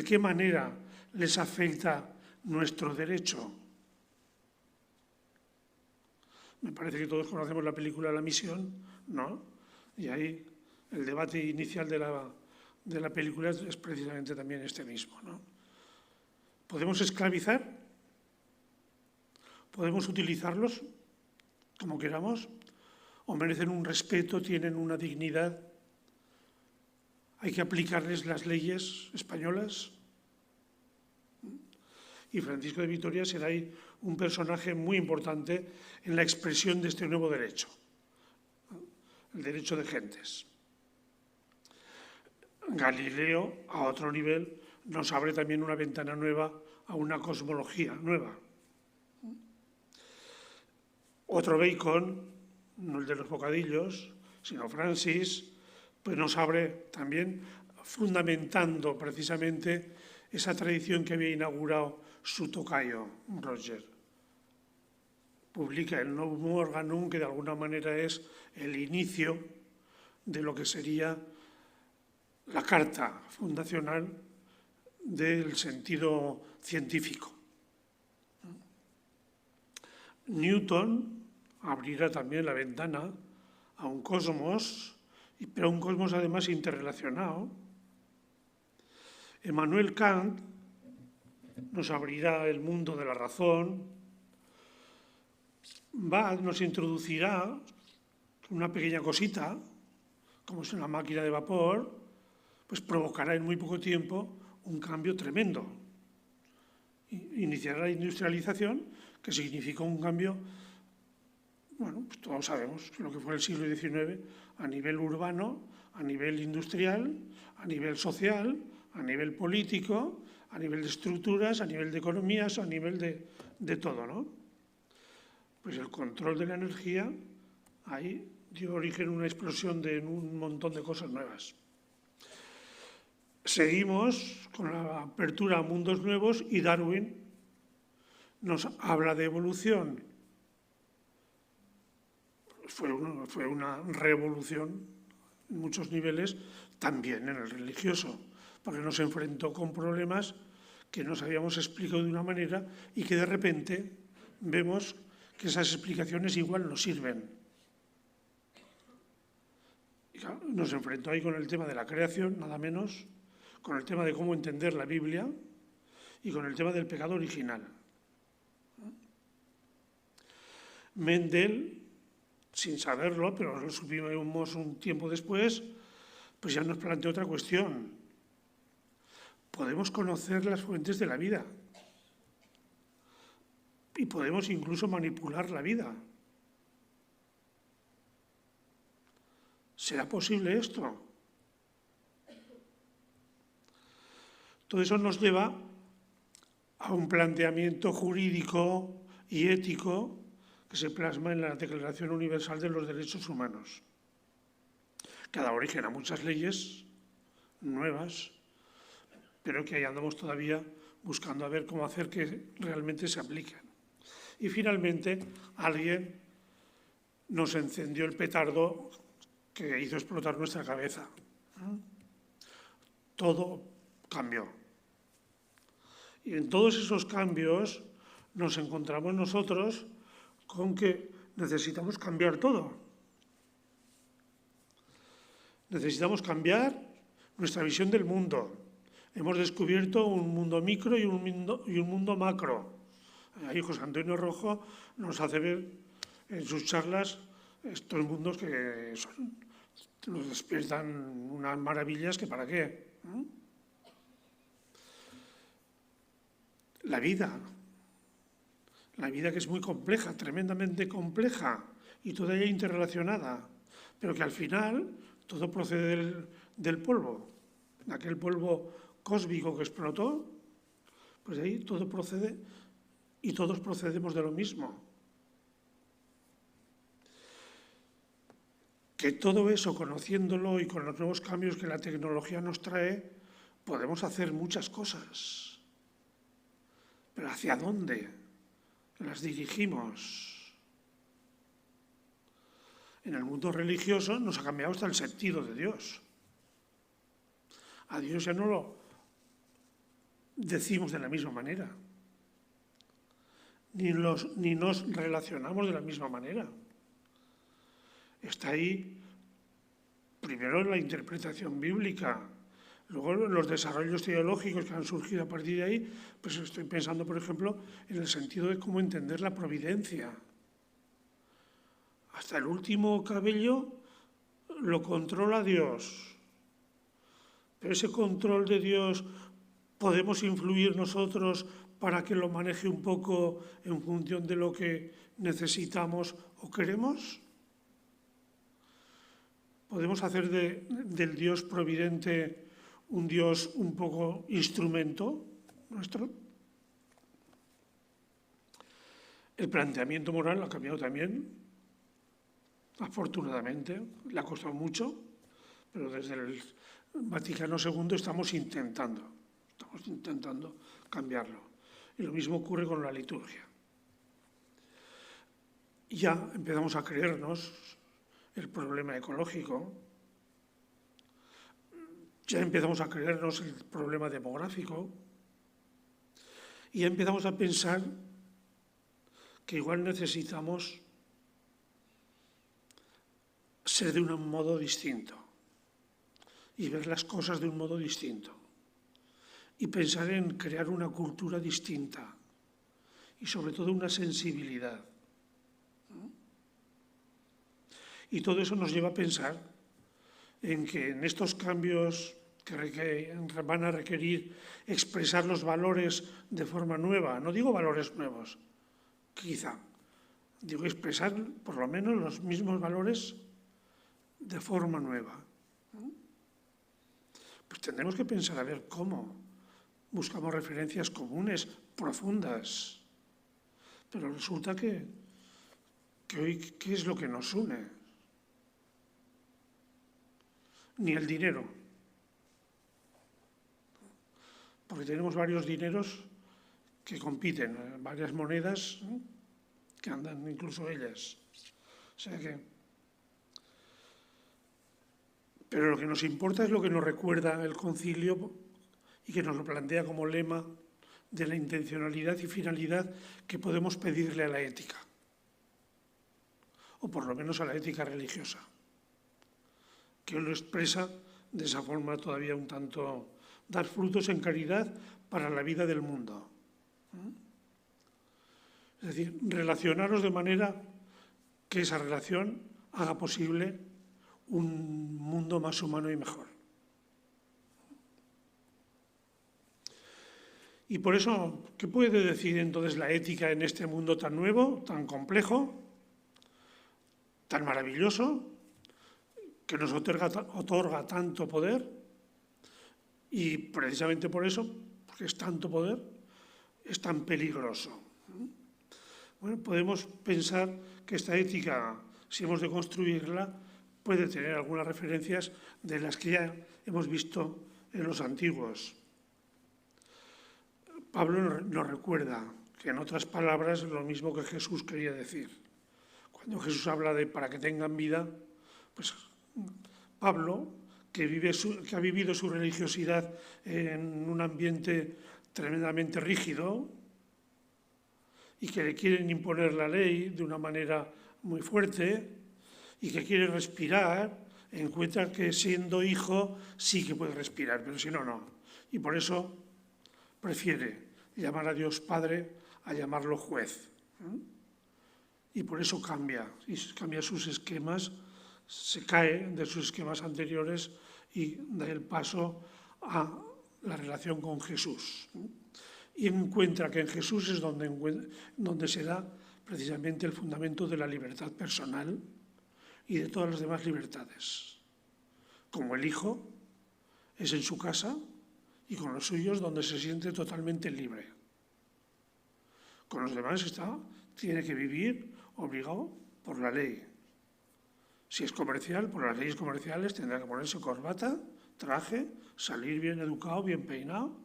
B: qué manera les afecta nuestro derecho? Me parece que todos conocemos la película La Misión, ¿no? Y ahí el debate inicial de la película es precisamente también este mismo, ¿no? ¿Podemos esclavizar? ¿Podemos utilizarlos como queramos? ¿O merecen un respeto, tienen una dignidad? ¿Hay que aplicarles las leyes españolas? Y Francisco de Vitoria será ahí un personaje muy importante en la expresión de este nuevo derecho, el derecho de gentes. Galileo, a otro nivel, nos abre también una ventana nueva a una cosmología nueva. Otro Bacon, no el de los bocadillos, sino Francis, pues nos abre también fundamentando precisamente esa tradición que había inaugurado su tocayo, Roger. Publica el Novum Organum, que de alguna manera es el inicio de lo que sería la carta fundacional del sentido científico. Newton abrirá también la ventana a un cosmos, pero un cosmos además interrelacionado. Emmanuel Kant nos abrirá el mundo de la razón, nos introducirá una pequeña cosita, como es una máquina de vapor, pues provocará en muy poco tiempo un cambio tremendo. Iniciará la industrialización, que significó un cambio, bueno, pues todos sabemos lo que fue el siglo XIX a nivel urbano, a nivel industrial, a nivel social, a nivel político, a nivel de estructuras, a nivel de economías, a nivel de todo, ¿no? Pues el control de la energía ahí dio origen a una explosión de un montón de cosas nuevas. Seguimos con la apertura a mundos nuevos y Darwin nos habla de evolución. Fue una revolución en muchos niveles, también en el religioso, porque nos enfrentó con problemas que nos habíamos explicado de una manera y que de repente vemos que esas explicaciones igual nos sirven. Nos enfrentó ahí con el tema de la creación, nada menos, con el tema de cómo entender la Biblia y con el tema del pecado original. Mendel, sin saberlo, pero lo supimos un tiempo después, pues ya nos planteó otra cuestión. Podemos conocer las fuentes de la vida y podemos incluso manipular la vida. ¿Será posible esto? Todo eso nos lleva a un planteamiento jurídico y ético que se plasma en la Declaración Universal de los Derechos Humanos, que da origen a muchas leyes nuevas, pero que ahí andamos todavía buscando a ver cómo hacer que realmente se apliquen. Y finalmente alguien nos encendió el petardo que hizo explotar nuestra cabeza. Todo cambió. Y en todos esos cambios nos encontramos nosotros con que necesitamos cambiar todo. Necesitamos cambiar nuestra visión del mundo. Hemos descubierto un mundo micro y un mundo macro. Ahí José Antonio Rojo nos hace ver en sus charlas estos mundos que nos despiertan unas maravillas que para qué. La vida que es muy compleja, tremendamente compleja y toda ella interrelacionada, pero que al final todo procede del polvo, de aquel polvo cósmico que explotó, pues de ahí todo procede y todos procedemos de lo mismo. Que todo eso, conociéndolo y con los nuevos cambios que la tecnología nos trae, podemos hacer muchas cosas. Pero ¿hacia dónde las dirigimos? En el mundo religioso nos ha cambiado hasta el sentido de Dios. A Dios ya no lo decimos de la misma manera, ni nos relacionamos de la misma manera. Está ahí, primero, la interpretación bíblica, luego los desarrollos teológicos que han surgido a partir de ahí, pues estoy pensando, por ejemplo, en el sentido de cómo entender la providencia. Hasta el último cabello lo controla Dios. Pero ese control de Dios, ¿podemos influir nosotros para que lo maneje un poco en función de lo que necesitamos o queremos? ¿Podemos hacer del Dios providente un Dios un poco instrumento nuestro? El planteamiento moral ha cambiado también, afortunadamente, le ha costado mucho, pero desde el Vaticano II estamos intentando cambiarlo. Y lo mismo ocurre con la liturgia. Ya empezamos a creernos el problema ecológico, ya empezamos a creernos el problema demográfico y ya empezamos a pensar que igual necesitamos ser de un modo distinto y ver las cosas de un modo distinto y pensar en crear una cultura distinta y sobre todo una sensibilidad. Y todo eso nos lleva a pensar en que en estos cambios que van a requerir expresar los valores de forma nueva, no digo valores nuevos, quizá, digo expresar por lo menos los mismos valores de forma nueva. Pues tendremos que pensar a ver cómo buscamos referencias comunes, profundas. Pero resulta que hoy, ¿qué es lo que nos une? Ni el dinero. Porque tenemos varios dineros que compiten, varias monedas que andan incluso ellas. O sea que... Pero lo que nos importa es lo que nos recuerda el concilio y que nos lo plantea como lema de la intencionalidad y finalidad que podemos pedirle a la ética, o por lo menos a la ética religiosa, que lo expresa de esa forma todavía un tanto, dar frutos en caridad para la vida del mundo. Es decir, relacionaros de manera que esa relación haga posible un mundo más humano y mejor. Y por eso, ¿qué puede decir entonces la ética en este mundo tan nuevo, tan complejo, tan maravilloso, que nos otorga tanto poder? Y precisamente por eso, porque es tanto poder, es tan peligroso. Bueno, podemos pensar que esta ética, si hemos de construirla, puede tener algunas referencias de las que ya hemos visto en los antiguos. Pablo nos recuerda que en otras palabras es lo mismo que Jesús quería decir. Cuando Jesús habla de para que tengan vida, pues Pablo, que ha vivido su religiosidad en un ambiente tremendamente rígido y que le quieren imponer la ley de una manera muy fuerte y que quiere respirar, encuentra que siendo hijo sí que puede respirar, pero si no, no. Y por eso prefiere llamar a Dios Padre a llamarlo juez. Y por eso cambia sus esquemas, se cae de sus esquemas anteriores y da el paso a la relación con Jesús. Y encuentra que en Jesús es donde se da precisamente el fundamento de la libertad personal y de todas las demás libertades. Como el hijo es en su casa y con los suyos donde se siente totalmente libre. Con los demás tiene que vivir obligado por la ley. Si es comercial, por las leyes comerciales tendrá que ponerse corbata, traje, salir bien educado, bien peinado.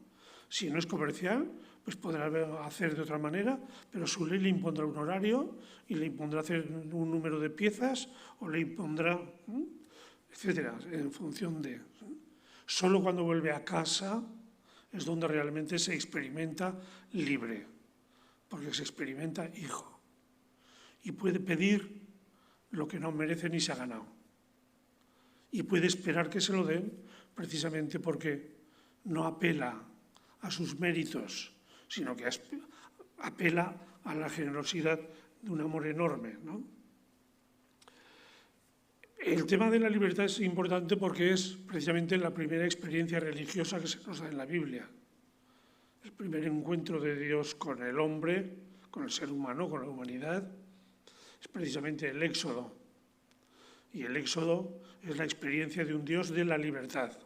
B: Si no es comercial, pues podrá hacer de otra manera, pero su ley le impondrá un horario y le impondrá hacer un número de piezas o le impondrá, etcétera, en función de... Solo cuando vuelve a casa es donde realmente se experimenta libre, porque se experimenta hijo. Y puede pedir lo que no merece ni se ha ganado. Y puede esperar que se lo den precisamente porque no apela a sus méritos, sino que apela a la generosidad de un amor enorme, ¿no? El tema de la libertad es importante porque es precisamente la primera experiencia religiosa que se nos da en la Biblia. El primer encuentro de Dios con el hombre, con el ser humano, con la humanidad, es precisamente el Éxodo. Y el Éxodo es la experiencia de un Dios de la libertad.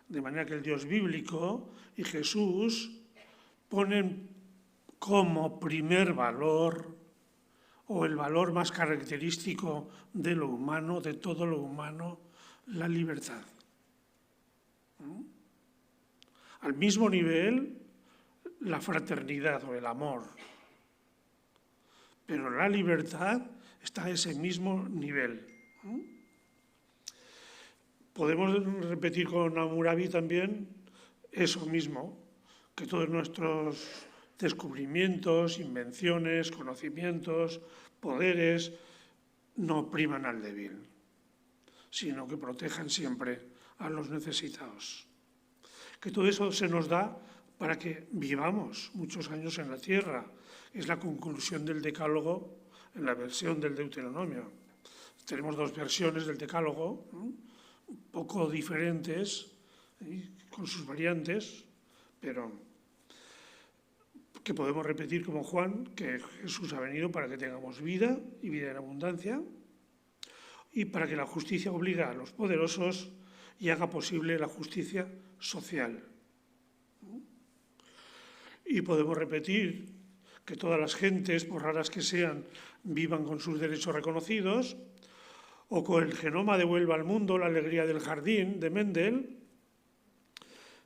B: De manera que el Dios bíblico y Jesús ponen como primer valor o el valor más característico de lo humano, de todo lo humano, la libertad. Al mismo nivel, la fraternidad o el amor. Pero la libertad está a ese mismo nivel. Podemos repetir con Hammurabi también eso mismo, que todos nuestros descubrimientos, invenciones, conocimientos, poderes, no opriman al débil, sino que protejan siempre a los necesitados. Que todo eso se nos da para que vivamos muchos años en la tierra. Es la conclusión del Decálogo en la versión del Deuteronomio. Tenemos dos versiones del Decálogo, un poco diferentes, con sus variantes, pero que podemos repetir como Juan, que Jesús ha venido para que tengamos vida y vida en abundancia, y para que la justicia obliga a los poderosos y haga posible la justicia social. Y podemos repetir que todas las gentes, por raras que sean, vivan con sus derechos reconocidos, o con el genoma devuelva al mundo la alegría del jardín de Mendel,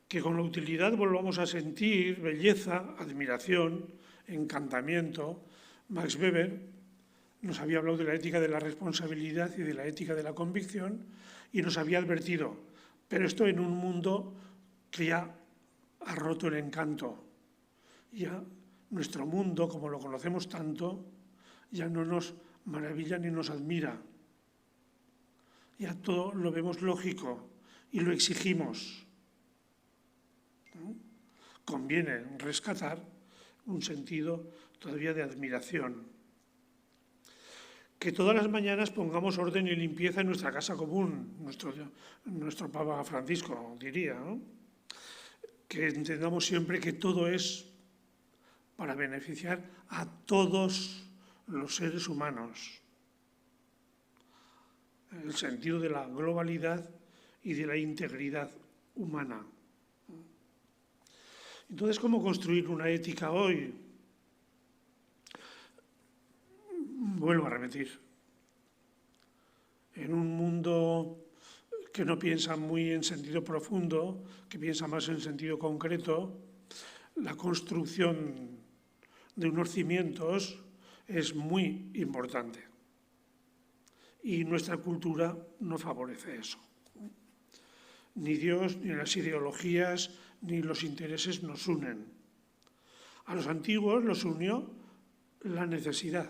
B: que con la utilidad volvamos a sentir belleza, admiración, encantamiento. Max Weber nos había hablado de la ética de la responsabilidad y de la ética de la convicción y nos había advertido, pero esto en un mundo que ya ha roto el encanto. Ya nuestro mundo, como lo conocemos tanto, ya no nos maravilla ni nos admira. Ya todo lo vemos lógico y lo exigimos. Conviene rescatar un sentido todavía de admiración. Que todas las mañanas pongamos orden y limpieza en nuestra casa común, nuestro Papa Francisco diría, ¿no? Que entendamos siempre que todo es para beneficiar a todos los seres humanos. El sentido de la globalidad y de la integridad humana. Entonces, ¿cómo construir una ética hoy? Vuelvo a repetir. En un mundo que no piensa muy en sentido profundo, que piensa más en sentido concreto, la construcción de unos cimientos es muy importante. Y nuestra cultura no favorece eso. Ni Dios, ni las ideologías, ni los intereses nos unen. A los antiguos los unió la necesidad.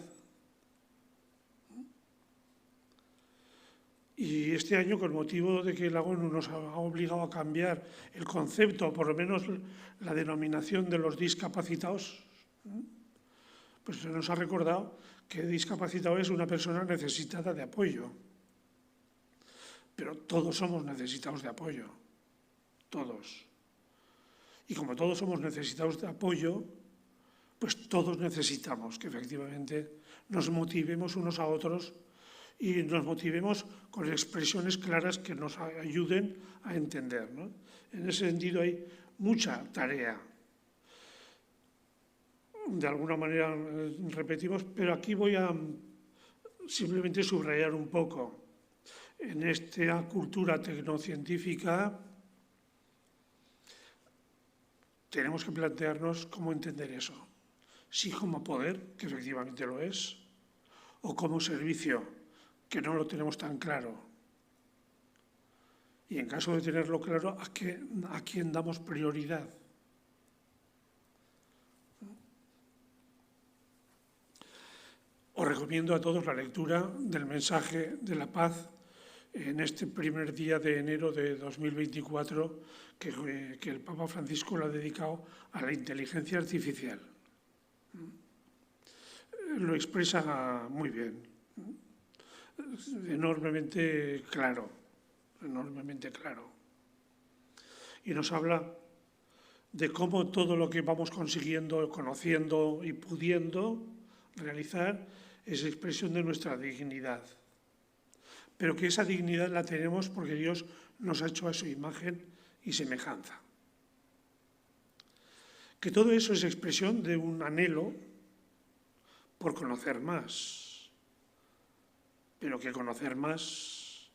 B: Y este año, con motivo de que la ONU nos ha obligado a cambiar el concepto, o por lo menos la denominación de los discapacitados, pues se nos ha recordado que discapacitado es una persona necesitada de apoyo. Pero todos somos necesitados de apoyo, todos. Y como todos somos necesitados de apoyo, pues todos necesitamos que efectivamente nos motivemos unos a otros y nos motivemos con expresiones claras que nos ayuden a entender, ¿no? En ese sentido hay mucha tarea. De alguna manera repetimos, pero aquí voy a simplemente subrayar un poco. En esta cultura tecnocientífica tenemos que plantearnos cómo entender eso. Si como poder, que efectivamente lo es, o como servicio, que no lo tenemos tan claro. Y en caso de tenerlo claro, ¿a quién damos prioridad? Os recomiendo a todos la lectura del mensaje de la paz en este primer día de enero de 2024 que el Papa Francisco lo ha dedicado a la inteligencia artificial. Lo expresa muy bien, enormemente claro. Y nos habla de cómo todo lo que vamos consiguiendo, conociendo y pudiendo realizar es expresión de nuestra dignidad. Pero que esa dignidad la tenemos porque Dios nos ha hecho a su imagen y semejanza. Que todo eso es expresión de un anhelo por conocer más, pero que conocer más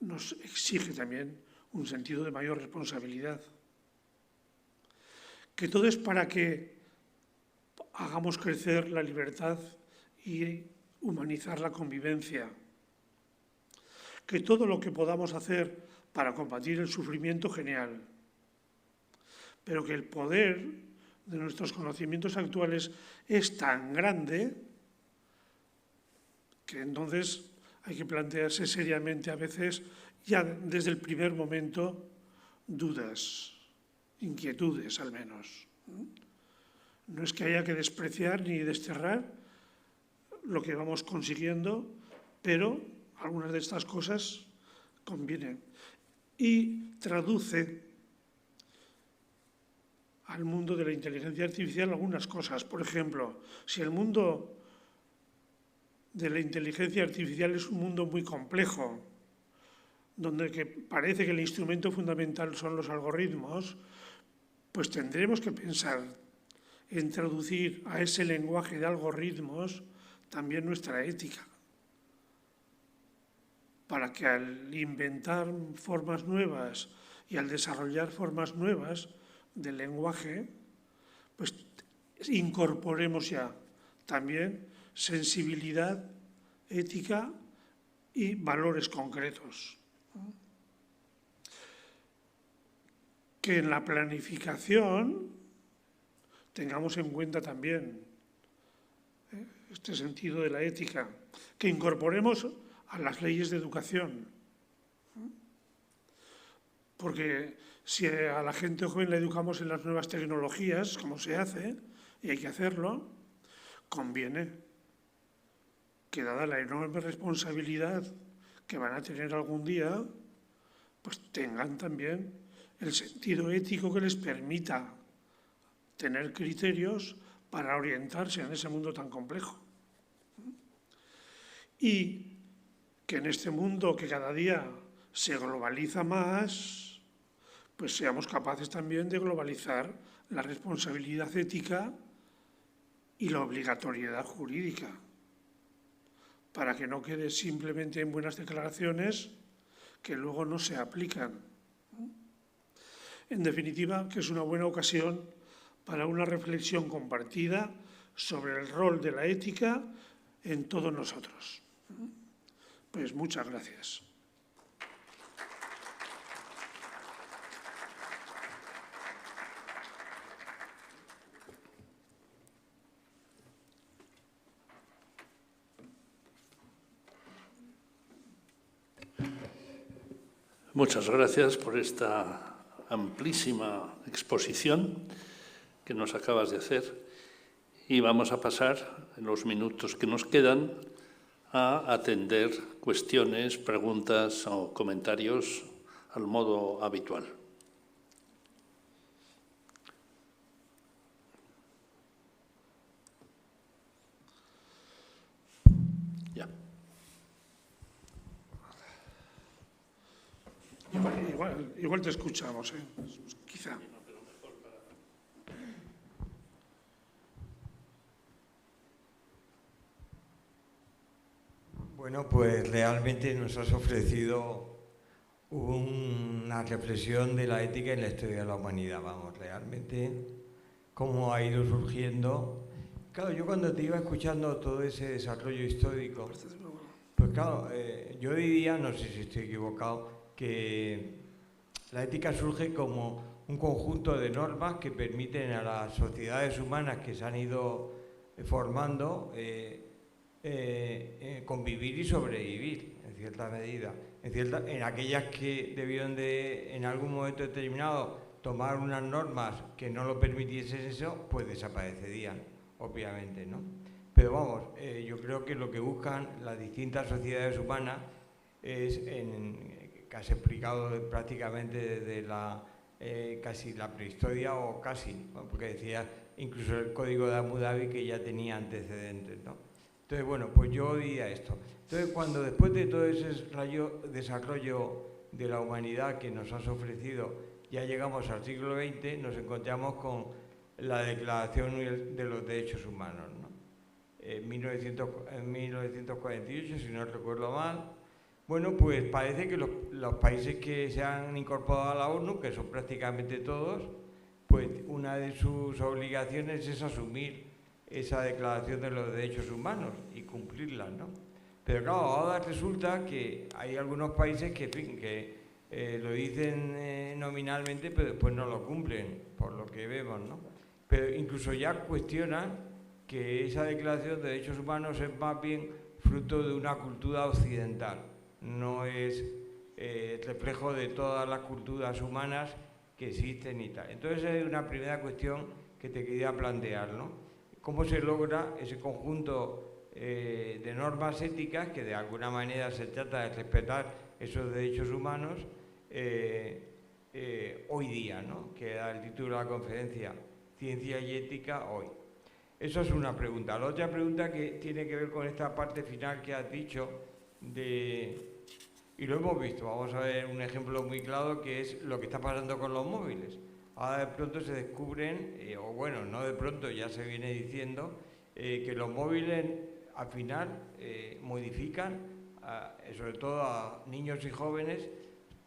B: nos exige también un sentido de mayor responsabilidad. Que todo es para que hagamos crecer la libertad y humanizar la convivencia. Que todo lo que podamos hacer para combatir el sufrimiento, genial. Pero que el poder de nuestros conocimientos actuales es tan grande que entonces hay que plantearse seriamente a veces, ya desde el primer momento, dudas, inquietudes al menos. No es que haya que despreciar ni desterrar lo que vamos consiguiendo, pero algunas de estas cosas convienen. Y traduce al mundo de la inteligencia artificial algunas cosas. Por ejemplo, si el mundo de la inteligencia artificial es un mundo muy complejo, donde parece que el instrumento fundamental son los algoritmos, pues tendremos que pensar en traducir a ese lenguaje de algoritmos también nuestra ética, para que al inventar formas nuevas y al desarrollar formas nuevas del lenguaje, pues incorporemos ya también sensibilidad, ética y valores concretos. Que en la planificación tengamos en cuenta también este sentido de la ética, que incorporemos a las leyes de educación. Porque si a la gente joven la educamos en las nuevas tecnologías, como se hace, y hay que hacerlo, conviene que, dada la enorme responsabilidad que van a tener algún día, pues tengan también el sentido ético que les permita tener criterios para orientarse en ese mundo tan complejo. Y que en este mundo que cada día se globaliza más, pues seamos capaces también de globalizar la responsabilidad ética y la obligatoriedad jurídica, para que no quede simplemente en buenas declaraciones que luego no se aplican. En definitiva, que es una buena ocasión para una reflexión compartida sobre el rol de la ética en todos nosotros. Pues muchas gracias.
A: Muchas gracias por esta amplísima exposición que nos acabas de hacer y vamos a pasar, en los minutos que nos quedan, a atender cuestiones, preguntas o comentarios al modo habitual. Ya.
B: Igual te escuchamos, quizá.
C: Bueno, pues realmente nos has ofrecido una reflexión de la ética en la historia de la humanidad, vamos, realmente cómo ha ido surgiendo. Claro, yo cuando te iba escuchando todo ese desarrollo histórico, pues claro, yo diría, no sé si estoy equivocado, que la ética surge como un conjunto de normas que permiten a las sociedades humanas que se han ido formando convivir y sobrevivir, en cierta medida. En aquellas que debieron de, en algún momento determinado, tomar unas normas que no lo permitiesen eso, pues desaparecerían, obviamente, ¿no? Pero vamos, yo creo que lo que buscan las distintas sociedades humanas es, que has explicado prácticamente desde casi la prehistoria o casi, porque decía incluso el Código de Abu Dhabi que ya tenía antecedentes, ¿no? Entonces, bueno, pues yo diría esto. Entonces, cuando después de todo ese desarrollo de la humanidad que nos has ofrecido, ya llegamos al siglo XX, nos encontramos con la Declaración de los Derechos Humanos, ¿no? En 1948, si no recuerdo mal. Bueno, pues parece que los países que se han incorporado a la ONU, que son prácticamente todos, pues una de sus obligaciones es asumir esa Declaración de los Derechos Humanos y cumplirla, ¿no? Pero claro, ahora resulta que hay algunos países que, en fin, que lo dicen nominalmente, pero después no lo cumplen, por lo que vemos, ¿no? Pero incluso ya cuestionan que esa Declaración de Derechos Humanos es más bien fruto de una cultura occidental, no es reflejo de todas las culturas humanas que existen y tal. Entonces es una primera cuestión que te quería plantear, ¿no? ¿Cómo se logra ese conjunto de normas éticas que de alguna manera se trata de respetar esos derechos humanos hoy día, ¿no? Que da el título de la conferencia, Ciencia y Ética hoy. Eso es una pregunta. La otra pregunta que tiene que ver con esta parte final que has dicho y lo hemos visto, vamos a ver un ejemplo muy claro que es lo que está pasando con los móviles. Ahora de pronto se descubren, o bueno, no de pronto, ya se viene diciendo, que los móviles al final modifican, sobre todo a niños y jóvenes,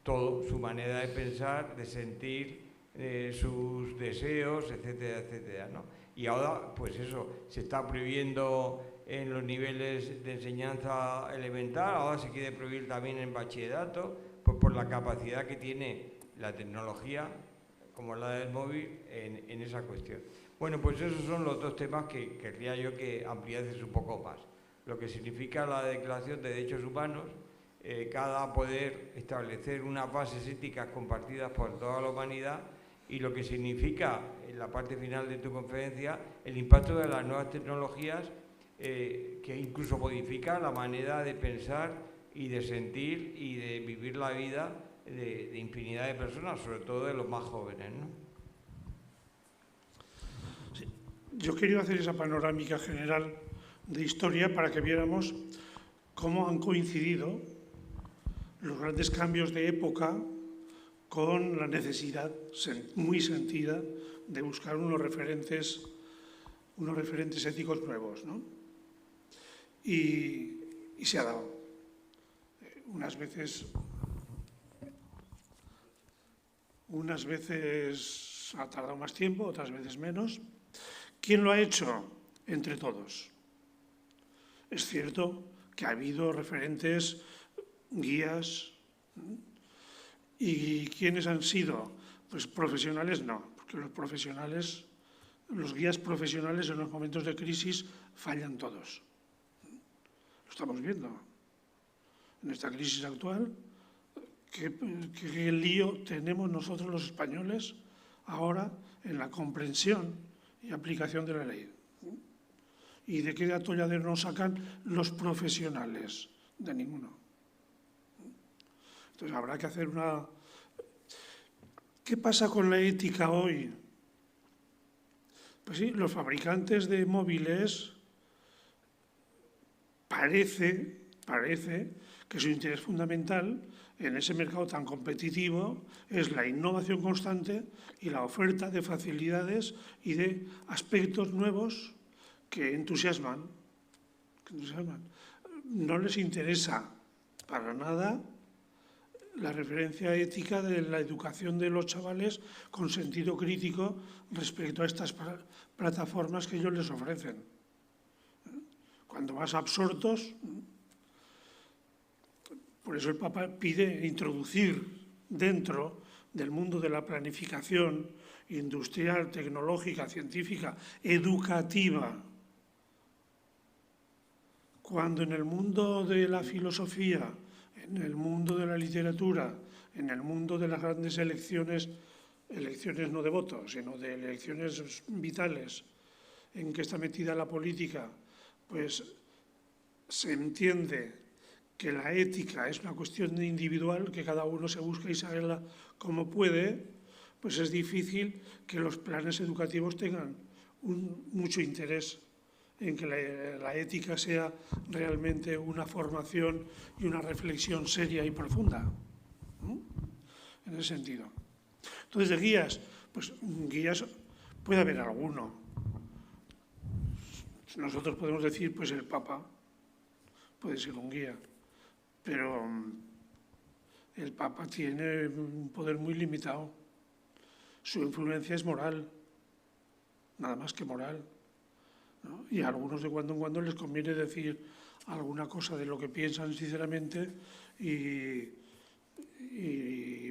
C: todo, su manera de pensar, de sentir, sus deseos, etcétera, etcétera, ¿no? Y ahora, pues eso, se está prohibiendo en los niveles de enseñanza elemental, ahora se quiere prohibir también en bachillerato, pues por la capacidad que tiene la tecnología, como la del móvil, en esa cuestión. Bueno, pues esos son los dos temas que querría yo que ampliases un poco más. Lo que significa la Declaración de Derechos Humanos, cada poder establecer unas bases éticas compartidas por toda la humanidad, y lo que significa, en la parte final de tu conferencia, el impacto de las nuevas tecnologías que incluso modifica la manera de pensar y de sentir y de vivir la vida de infinidad de personas, sobre todo de los más jóvenes, ¿no?
B: Sí. Yo quería hacer esa panorámica general de historia para que viéramos cómo han coincidido los grandes cambios de época con la necesidad muy sentida de buscar unos referentes éticos nuevos, ¿no? Y se ha dado. Unas veces veces ha tardado más tiempo, otras veces menos. ¿Quién lo ha hecho? Entre todos. Es cierto que ha habido referentes, guías. ¿Y quiénes han sido? Pues profesionales no, porque los guías profesionales en los momentos de crisis fallan todos. Lo estamos viendo. En esta crisis actual, ¿qué lío tenemos nosotros los españoles ahora en la comprensión y aplicación de la ley? ¿Y de qué atolladero nos sacan los profesionales? De ninguno. Entonces habrá que hacer una... ¿Qué pasa con la ética hoy? Pues sí, los fabricantes de móviles parece que su interés fundamental en ese mercado tan competitivo es la innovación constante y la oferta de facilidades y de aspectos nuevos que entusiasman. No les interesa para nada la referencia ética de la educación de los chavales con sentido crítico respecto a estas plataformas que ellos les ofrecen. Cuando más absortos, por eso el Papa pide introducir dentro del mundo de la planificación industrial, tecnológica, científica, educativa, cuando en el mundo de la filosofía, en el mundo de la literatura, en el mundo de las grandes elecciones no de voto, sino de elecciones vitales, en que está metida la política, pues se entiende que la ética es una cuestión individual, que cada uno se busca y saberla como puede, pues es difícil que los planes educativos tengan mucho interés en que la ética sea realmente una formación y una reflexión seria y profunda, ¿no? En ese sentido. Entonces, de guías, pues guías puede haber alguno. Nosotros podemos decir, pues el Papa puede ser un guía, pero el Papa tiene un poder muy limitado. Su influencia es moral, nada más que moral, ¿no? Y a algunos de cuando en cuando les conviene decir alguna cosa de lo que piensan sinceramente y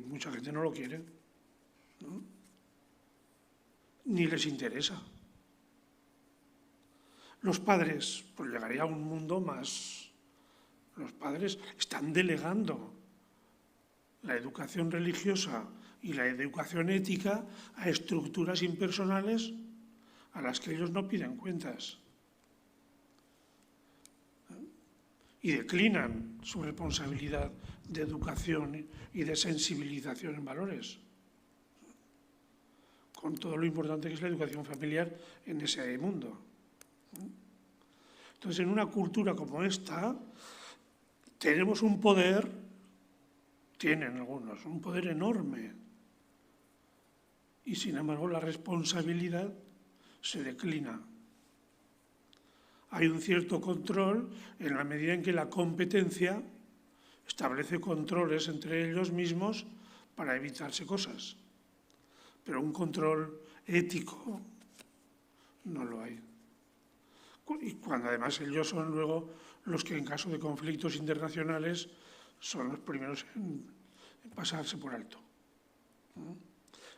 B: mucha gente no lo quiere, ¿no? Ni les interesa. Los padres, pues llegaría a un mundo más. Los padres están delegando la educación religiosa y la educación ética a estructuras impersonales a las que ellos no piden cuentas. Y declinan su responsabilidad de educación y de sensibilización en valores, con todo lo importante que es la educación familiar en ese mundo. Entonces, en una cultura como esta, tenemos un poder, tienen algunos, un poder enorme, y sin embargo la responsabilidad se declina. Hay un cierto control en la medida en que la competencia establece controles entre ellos mismos para evitarse cosas, pero un control ético no lo hay. Y cuando además ellos son luego los que en caso de conflictos internacionales son los primeros en pasarse por alto.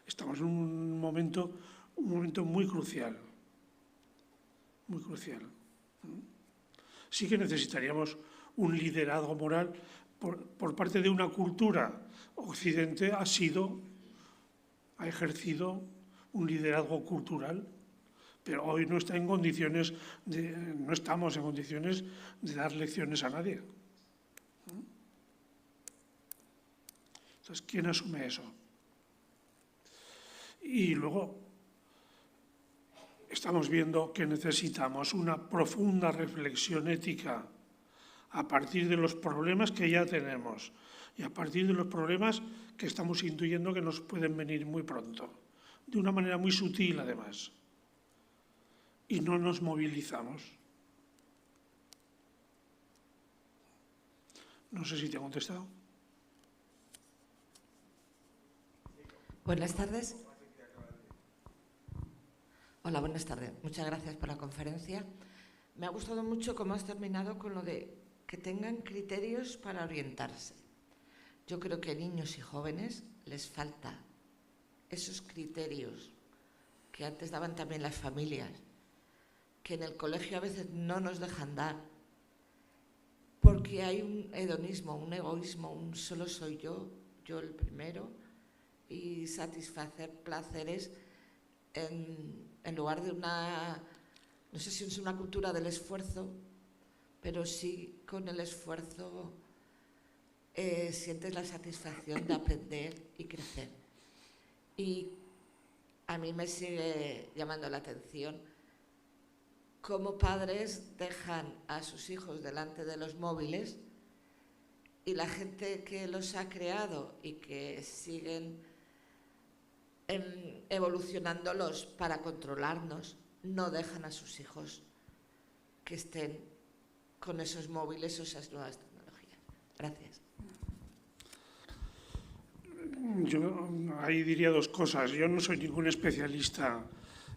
B: Estamos en un momento muy crucial, muy crucial. Sí que necesitaríamos un liderazgo moral por parte de una cultura. Occidente ha ejercido un liderazgo cultural, pero hoy no estamos en condiciones de dar lecciones a nadie. Entonces, ¿quién asume eso? Y luego estamos viendo que necesitamos una profunda reflexión ética a partir de los problemas que ya tenemos y a partir de los problemas que estamos intuyendo que nos pueden venir muy pronto, de una manera muy sutil además. Y no nos movilizamos. No sé si te he contestado.
D: Buenas tardes. Hola, buenas tardes. Muchas gracias por la conferencia. Me ha gustado mucho cómo has terminado con lo de que tengan criterios para orientarse. Yo creo que a niños y jóvenes les falta esos criterios que antes daban también las familias, que en el colegio a veces no nos dejan dar, porque hay un hedonismo, un egoísmo, un solo soy yo el primero, y satisfacer placeres en lugar de una, no sé si es una cultura del esfuerzo, pero sí con el esfuerzo sientes la satisfacción de aprender y crecer. Y a mí me sigue llamando la atención cómo padres dejan a sus hijos delante de los móviles y la gente que los ha creado y que siguen evolucionándolos para controlarnos, no dejan a sus hijos que estén con esos móviles o esas nuevas tecnologías. Gracias.
B: Yo ahí diría dos cosas. Yo no soy ningún especialista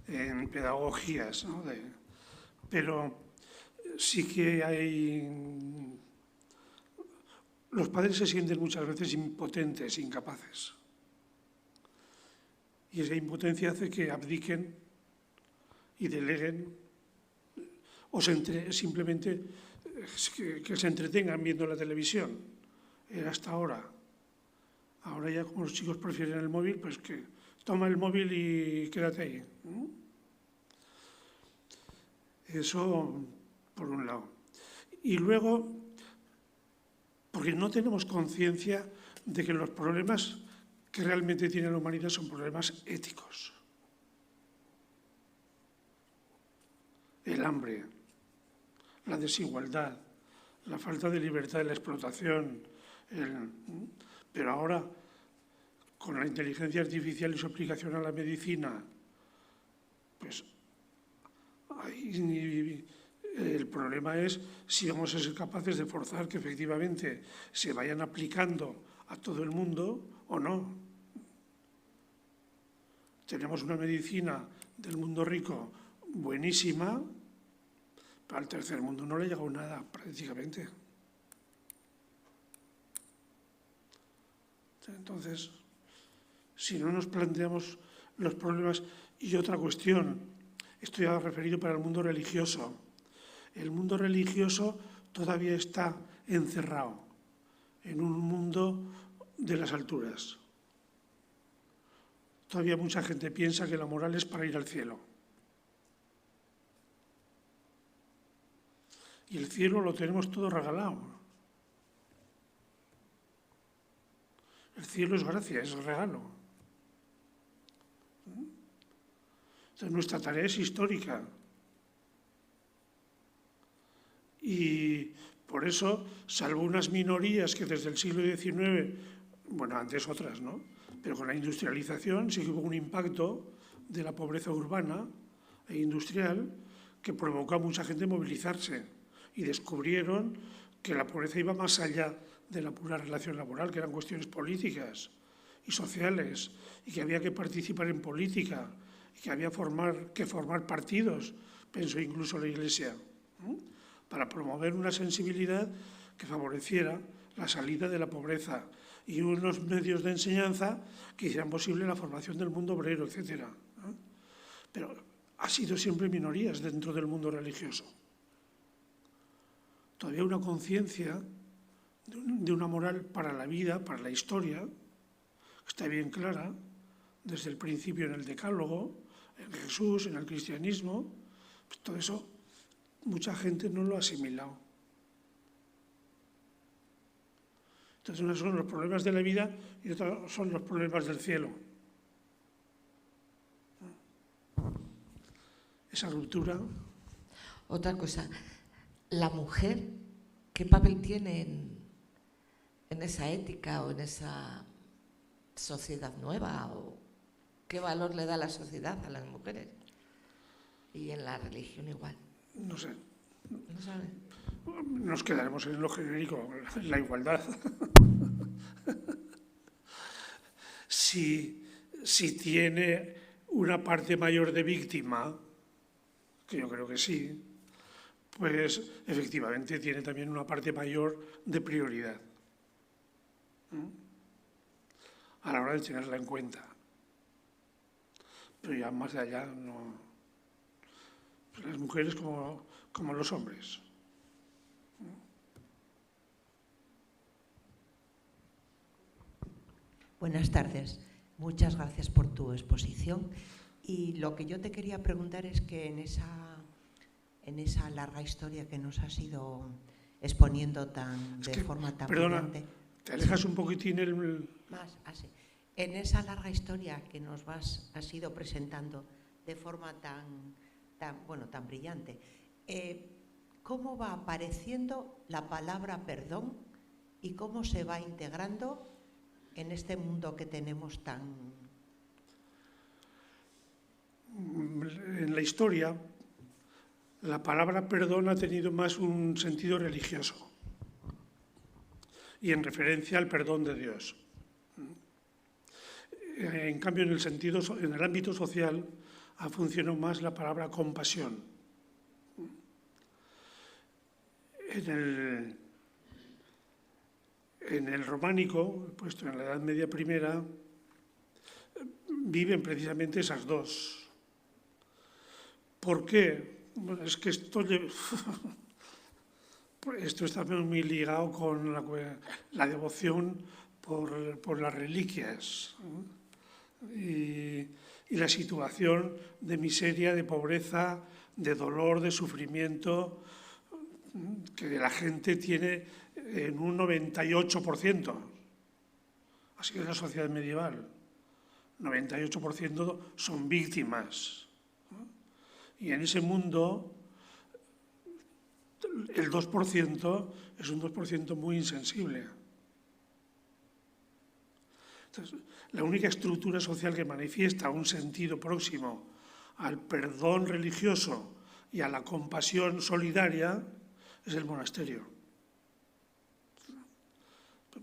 B: en pedagogías, ¿no? Pero sí que hay... Los padres se sienten muchas veces impotentes, incapaces. Y esa impotencia hace que abdiquen y deleguen o simplemente que se entretengan viendo la televisión. Era hasta ahora. Ahora ya como los chicos prefieren el móvil, pues que toma el móvil y quédate ahí, ¿no? Eso por un lado. Y luego, porque no tenemos conciencia de que los problemas que realmente tiene la humanidad son problemas éticos. El hambre, la desigualdad, la falta de libertad de la explotación. Pero ahora, con la inteligencia artificial y su aplicación a la medicina, pues el problema es si vamos a ser capaces de forzar que efectivamente se vayan aplicando a todo el mundo o no. Tenemos una medicina del mundo rico buenísima, pero al tercer mundo no le ha llegado nada prácticamente. Entonces, si no nos planteamos los problemas... Y otra cuestión, esto ya referido para el mundo religioso. El mundo religioso todavía está encerrado en un mundo de las alturas. Todavía mucha gente piensa que la moral es para ir al cielo. Y el cielo lo tenemos todo regalado. El cielo es gracia, es regalo. Entonces nuestra tarea es histórica. Y por eso, salvo unas minorías que desde el siglo XIX, bueno, antes otras, ¿no? Pero con la industrialización sí que hubo un impacto de la pobreza urbana e industrial que provocó a mucha gente movilizarse y descubrieron que la pobreza iba más allá de la pura relación laboral, que eran cuestiones políticas y sociales, y que había que participar en política, y que había que formar partidos, pensó incluso la Iglesia, ¿no? Para promover una sensibilidad que favoreciera la salida de la pobreza y unos medios de enseñanza que hicieran posible la formación del mundo obrero, etc. Pero ha sido siempre minorías dentro del mundo religioso. Todavía una conciencia de una moral para la vida, para la historia, que está bien clara, desde el principio en el Decálogo, en Jesús, en el cristianismo, pues todo eso mucha gente no lo ha asimilado. Entonces, unos son los problemas de la vida y otros son los problemas del cielo. Esa ruptura.
D: Otra cosa, la mujer, ¿qué papel tiene en esa ética o en esa sociedad nueva? ¿O qué valor le da la sociedad a las mujeres? Y en la religión igual.
B: No sé.
D: ¿No sabe?
B: Nos quedaremos en lo genérico, en la igualdad. Si tiene una parte mayor de víctima, que yo creo que sí, pues efectivamente tiene también una parte mayor de prioridad a la hora de tenerla en cuenta. Pero ya más de allá no. Pues las mujeres como los hombres.
E: Buenas tardes. Muchas gracias por tu exposición. Y lo que yo te quería preguntar es que en esa larga historia que nos has ido exponiendo de forma tan
B: perdona,
E: brillante.
B: te alejas un poquitín
E: Más, así. En esa larga historia que nos has ido presentando de forma tan brillante, ¿cómo va apareciendo la palabra perdón y cómo se va integrando en este mundo que tenemos tan...
B: En la historia, la palabra perdón ha tenido más un sentido religioso y en referencia al perdón de Dios. En cambio, en el ámbito social ha funcionado más la palabra compasión. En el románico, puesto en la Edad Media primera, viven precisamente esas dos. ¿Por qué? Bueno, es que esto está muy ligado con la devoción por las reliquias, ¿no? Y la situación de miseria, de pobreza, de dolor, de sufrimiento que la gente tiene en un 98%. Así es la sociedad medieval. 98% son víctimas. Y en ese mundo el 2% es un 2% muy insensible. Entonces, la única estructura social que manifiesta un sentido próximo al perdón religioso y a la compasión solidaria es el monasterio.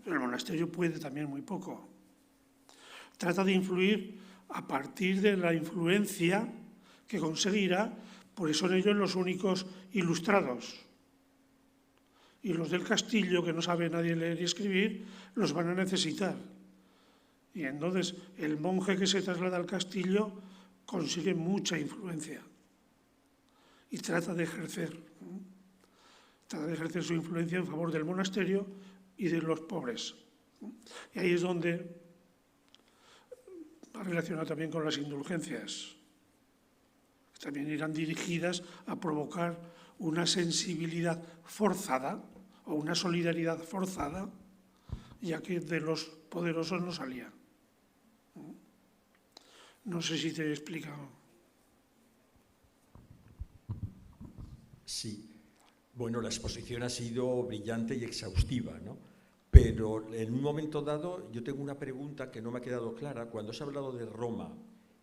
B: Pero el monasterio puede también muy poco. Trata de influir a partir de la influencia que conseguirá, porque son ellos los únicos ilustrados. Y los del castillo, que no sabe nadie leer y escribir, los van a necesitar. Y entonces el monje que se traslada al castillo consigue mucha influencia y trata de ejercer su influencia en favor del monasterio y de los pobres. Y ahí es donde va relacionado también con las indulgencias. También irán dirigidas a provocar una sensibilidad forzada o una solidaridad forzada, ya que de los poderosos no salía. No sé si te he explicado.
F: Sí. Bueno, la exposición ha sido brillante y exhaustiva, ¿no? Pero en un momento dado yo tengo una pregunta que no me ha quedado clara. Cuando has hablado de Roma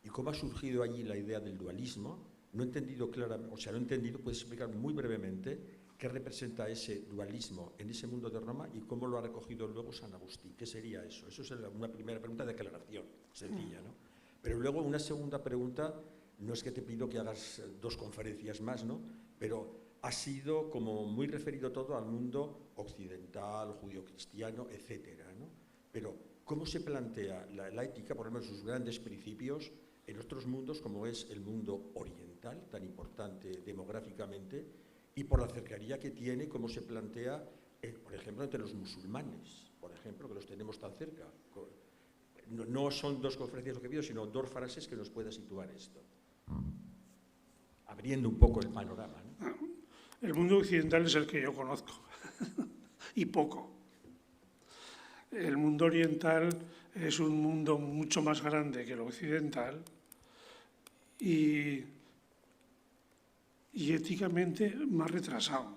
F: y cómo ha surgido allí la idea del dualismo, no he entendido claramente, o sea, no he entendido, puedes explicar muy brevemente qué representa ese dualismo en ese mundo de Roma y cómo lo ha recogido luego San Agustín. ¿Qué sería eso? Eso es una primera pregunta de aclaración, sencilla, ¿no? Pero luego una segunda pregunta, no es que te pido que hagas 2 conferencias más, ¿no? Pero ha sido como muy referido todo al mundo occidental, judío-cristiano, etcétera, ¿no? Pero ¿cómo se plantea la ética, por ejemplo, en sus grandes principios, en otros mundos como es el mundo oriental, tan importante demográficamente, y por la cercanía que tiene, cómo se plantea, por ejemplo, entre los musulmanes, por ejemplo, que los tenemos tan cerca? No son 2 conferencias lo que pido, sino 2 frases que nos pueda situar esto, abriendo un poco el panorama, ¿no?
B: El mundo occidental es el que yo conozco, y poco. El mundo oriental es un mundo mucho más grande que el occidental y éticamente más retrasado.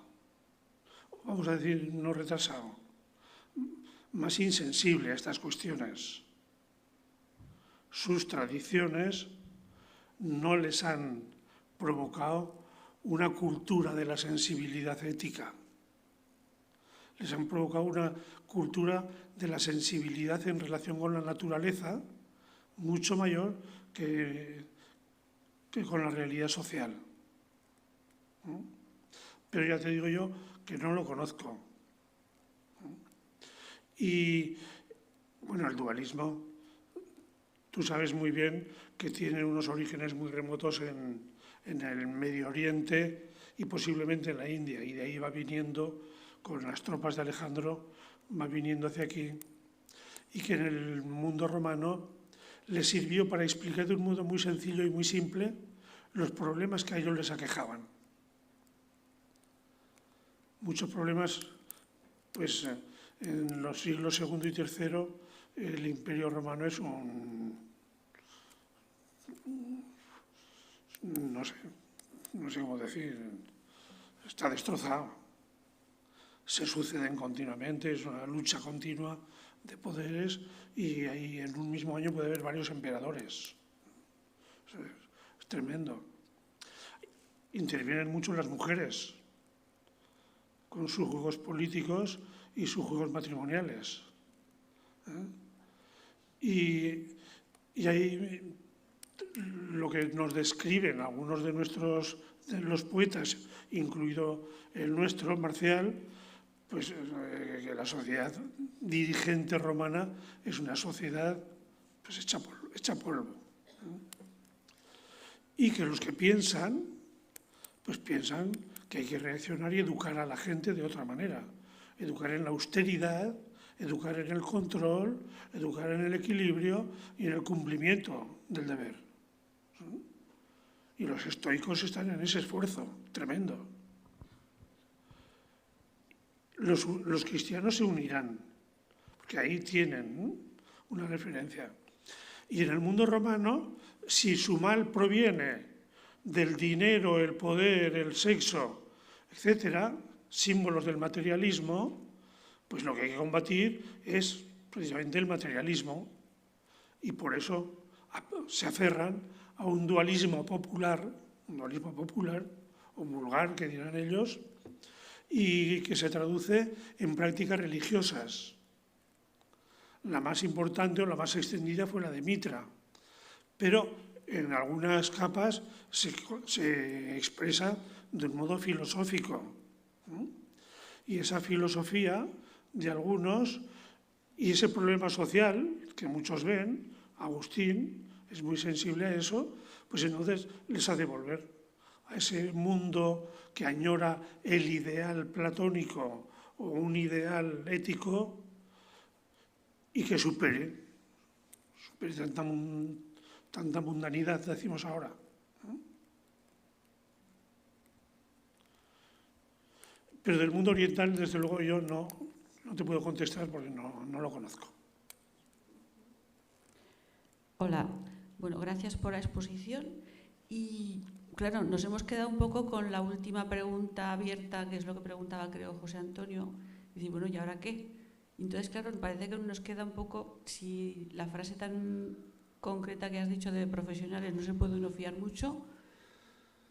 B: Vamos a decir, no retrasado, más insensible a estas cuestiones. Sus tradiciones no les han provocado una cultura de la sensibilidad ética. Les han provocado una cultura de la sensibilidad en relación con la naturaleza mucho mayor que que con la realidad social. Pero ya te digo yo que no lo conozco. Y, bueno, el dualismo, tú sabes muy bien que tiene unos orígenes muy remotos en el Medio Oriente y posiblemente en la India, y de ahí va viniendo, con las tropas de Alejandro, va viniendo hacia aquí, y que en el mundo romano le sirvió para explicar de un modo muy sencillo y muy simple los problemas que a ellos les aquejaban. Muchos problemas, pues en los siglos II y III el Imperio Romano es no sé cómo decir, está destrozado. Se suceden continuamente, es una lucha continua de poderes y ahí en un mismo año puede haber varios emperadores. Es tremendo. Intervienen mucho las mujeres con sus juegos políticos y sus juegos matrimoniales. Y ahí lo que nos describen algunos de los poetas, incluido el nuestro, Marcial, pues que la sociedad dirigente romana es una sociedad pues, hecha polvo. Y que los que piensan, pues piensan que hay que reaccionar y educar a la gente de otra manera. Educar en la austeridad, educar en el control, educar en el equilibrio y en el cumplimiento del deber. Y los estoicos están en ese esfuerzo tremendo. Los cristianos se unirán, porque ahí tienen una referencia. Y en el mundo romano, si su mal proviene del dinero, el poder, el sexo, etcétera, símbolos del materialismo, pues lo que hay que combatir es precisamente el materialismo. Y por eso se aferran a un dualismo popular o vulgar, que dirán ellos, y que se traduce en prácticas religiosas. La más importante o la más extendida fue la de Mitra, pero en algunas capas se expresa de un modo filosófico. Y esa filosofía de algunos y ese problema social que muchos ven, Agustín es muy sensible a eso, pues entonces les hace volver a ese mundo que añora el ideal platónico o un ideal ético y que supere tanta mundanidad, decimos ahora. Pero del mundo oriental, desde luego, yo no te puedo contestar porque no lo conozco.
G: Hola, bueno, gracias por la exposición y claro, nos hemos quedado un poco con la última pregunta abierta, que es lo que preguntaba, creo, José Antonio. Y decir, bueno, ¿y ahora qué? Entonces, claro, me parece que nos queda un poco, si la frase tan concreta que has dicho de profesionales no se puede uno fiar mucho,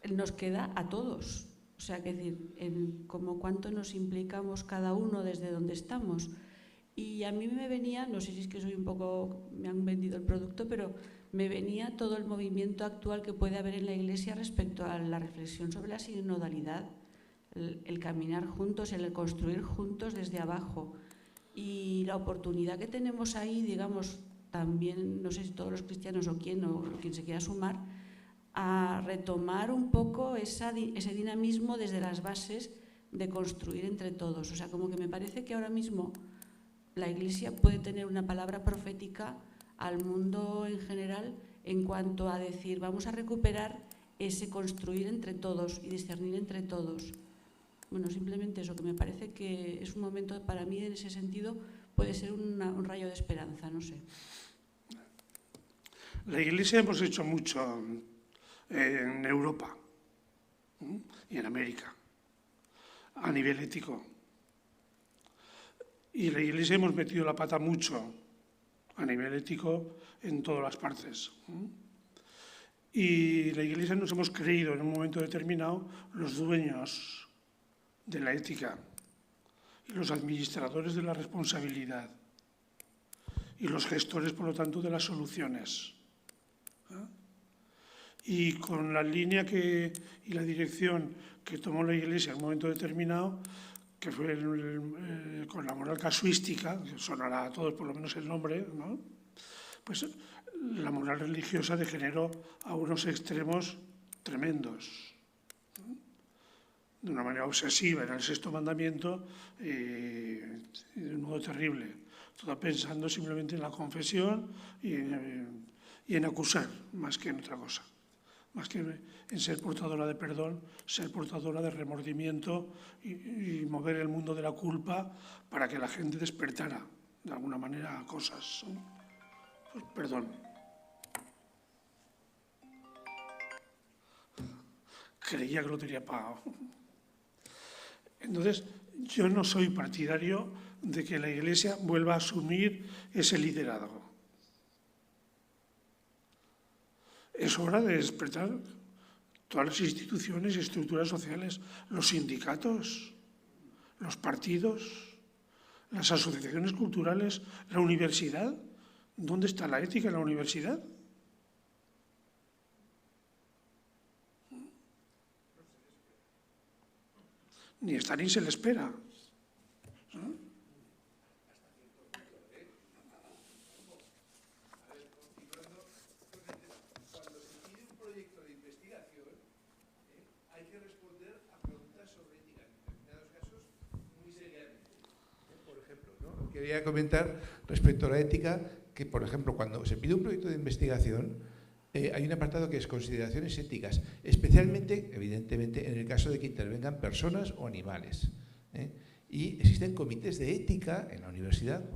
G: nos queda a todos. O sea, que decir, como cuánto nos implicamos cada uno desde donde estamos. Y a mí me venía, no sé si es que soy un poco, me han vendido el producto, pero me venía todo el movimiento actual que puede haber en la Iglesia respecto a la reflexión sobre la sinodalidad, el caminar juntos, el construir juntos desde abajo. Y la oportunidad que tenemos ahí, digamos, también, no sé si todos los cristianos o quien se quiera sumar, a retomar un poco ese dinamismo desde las bases de construir entre todos. O sea, como que me parece que ahora mismo la Iglesia puede tener una palabra profética al mundo en general en cuanto a decir, vamos a recuperar ese construir entre todos y discernir entre todos. Bueno, simplemente eso, que me parece que es un momento, para mí en ese sentido, puede ser un rayo de esperanza, no sé.
B: La Iglesia hemos hecho mucho en Europa y en América, a nivel ético. Y la Iglesia hemos metido la pata mucho a nivel ético en todas las partes. Y la Iglesia nos hemos creído en un momento determinado los dueños de la ética y los administradores de la responsabilidad y los gestores, por lo tanto, de las soluciones. y con la línea y la dirección que tomó la Iglesia en un momento determinado, que fue con la moral casuística, que sonará a todos por lo menos el nombre, ¿no? Pues la moral religiosa degeneró a unos extremos tremendos, ¿no? De una manera obsesiva en el sexto mandamiento y de un modo terrible, todo pensando simplemente en la confesión y en acusar más que en otra cosa, más que en ser portadora de perdón, ser portadora de remordimiento y mover el mundo de la culpa para que la gente despertara de alguna manera a cosas, ¿no? Pues, perdón. Creía que lo tenía pagado. Entonces, yo no soy partidario de que la Iglesia vuelva a asumir ese liderazgo. Es hora de despertar todas las instituciones y estructuras sociales, los sindicatos, los partidos, las asociaciones culturales, la universidad. ¿Dónde está la ética en la universidad? Ni está ni se le espera. ¿No?
H: Quería comentar respecto a la ética que, por ejemplo, cuando se pide un proyecto de investigación, hay un apartado que es consideraciones éticas, especialmente, evidentemente, en el caso de que intervengan personas o animales. Y existen comités de ética en la universidad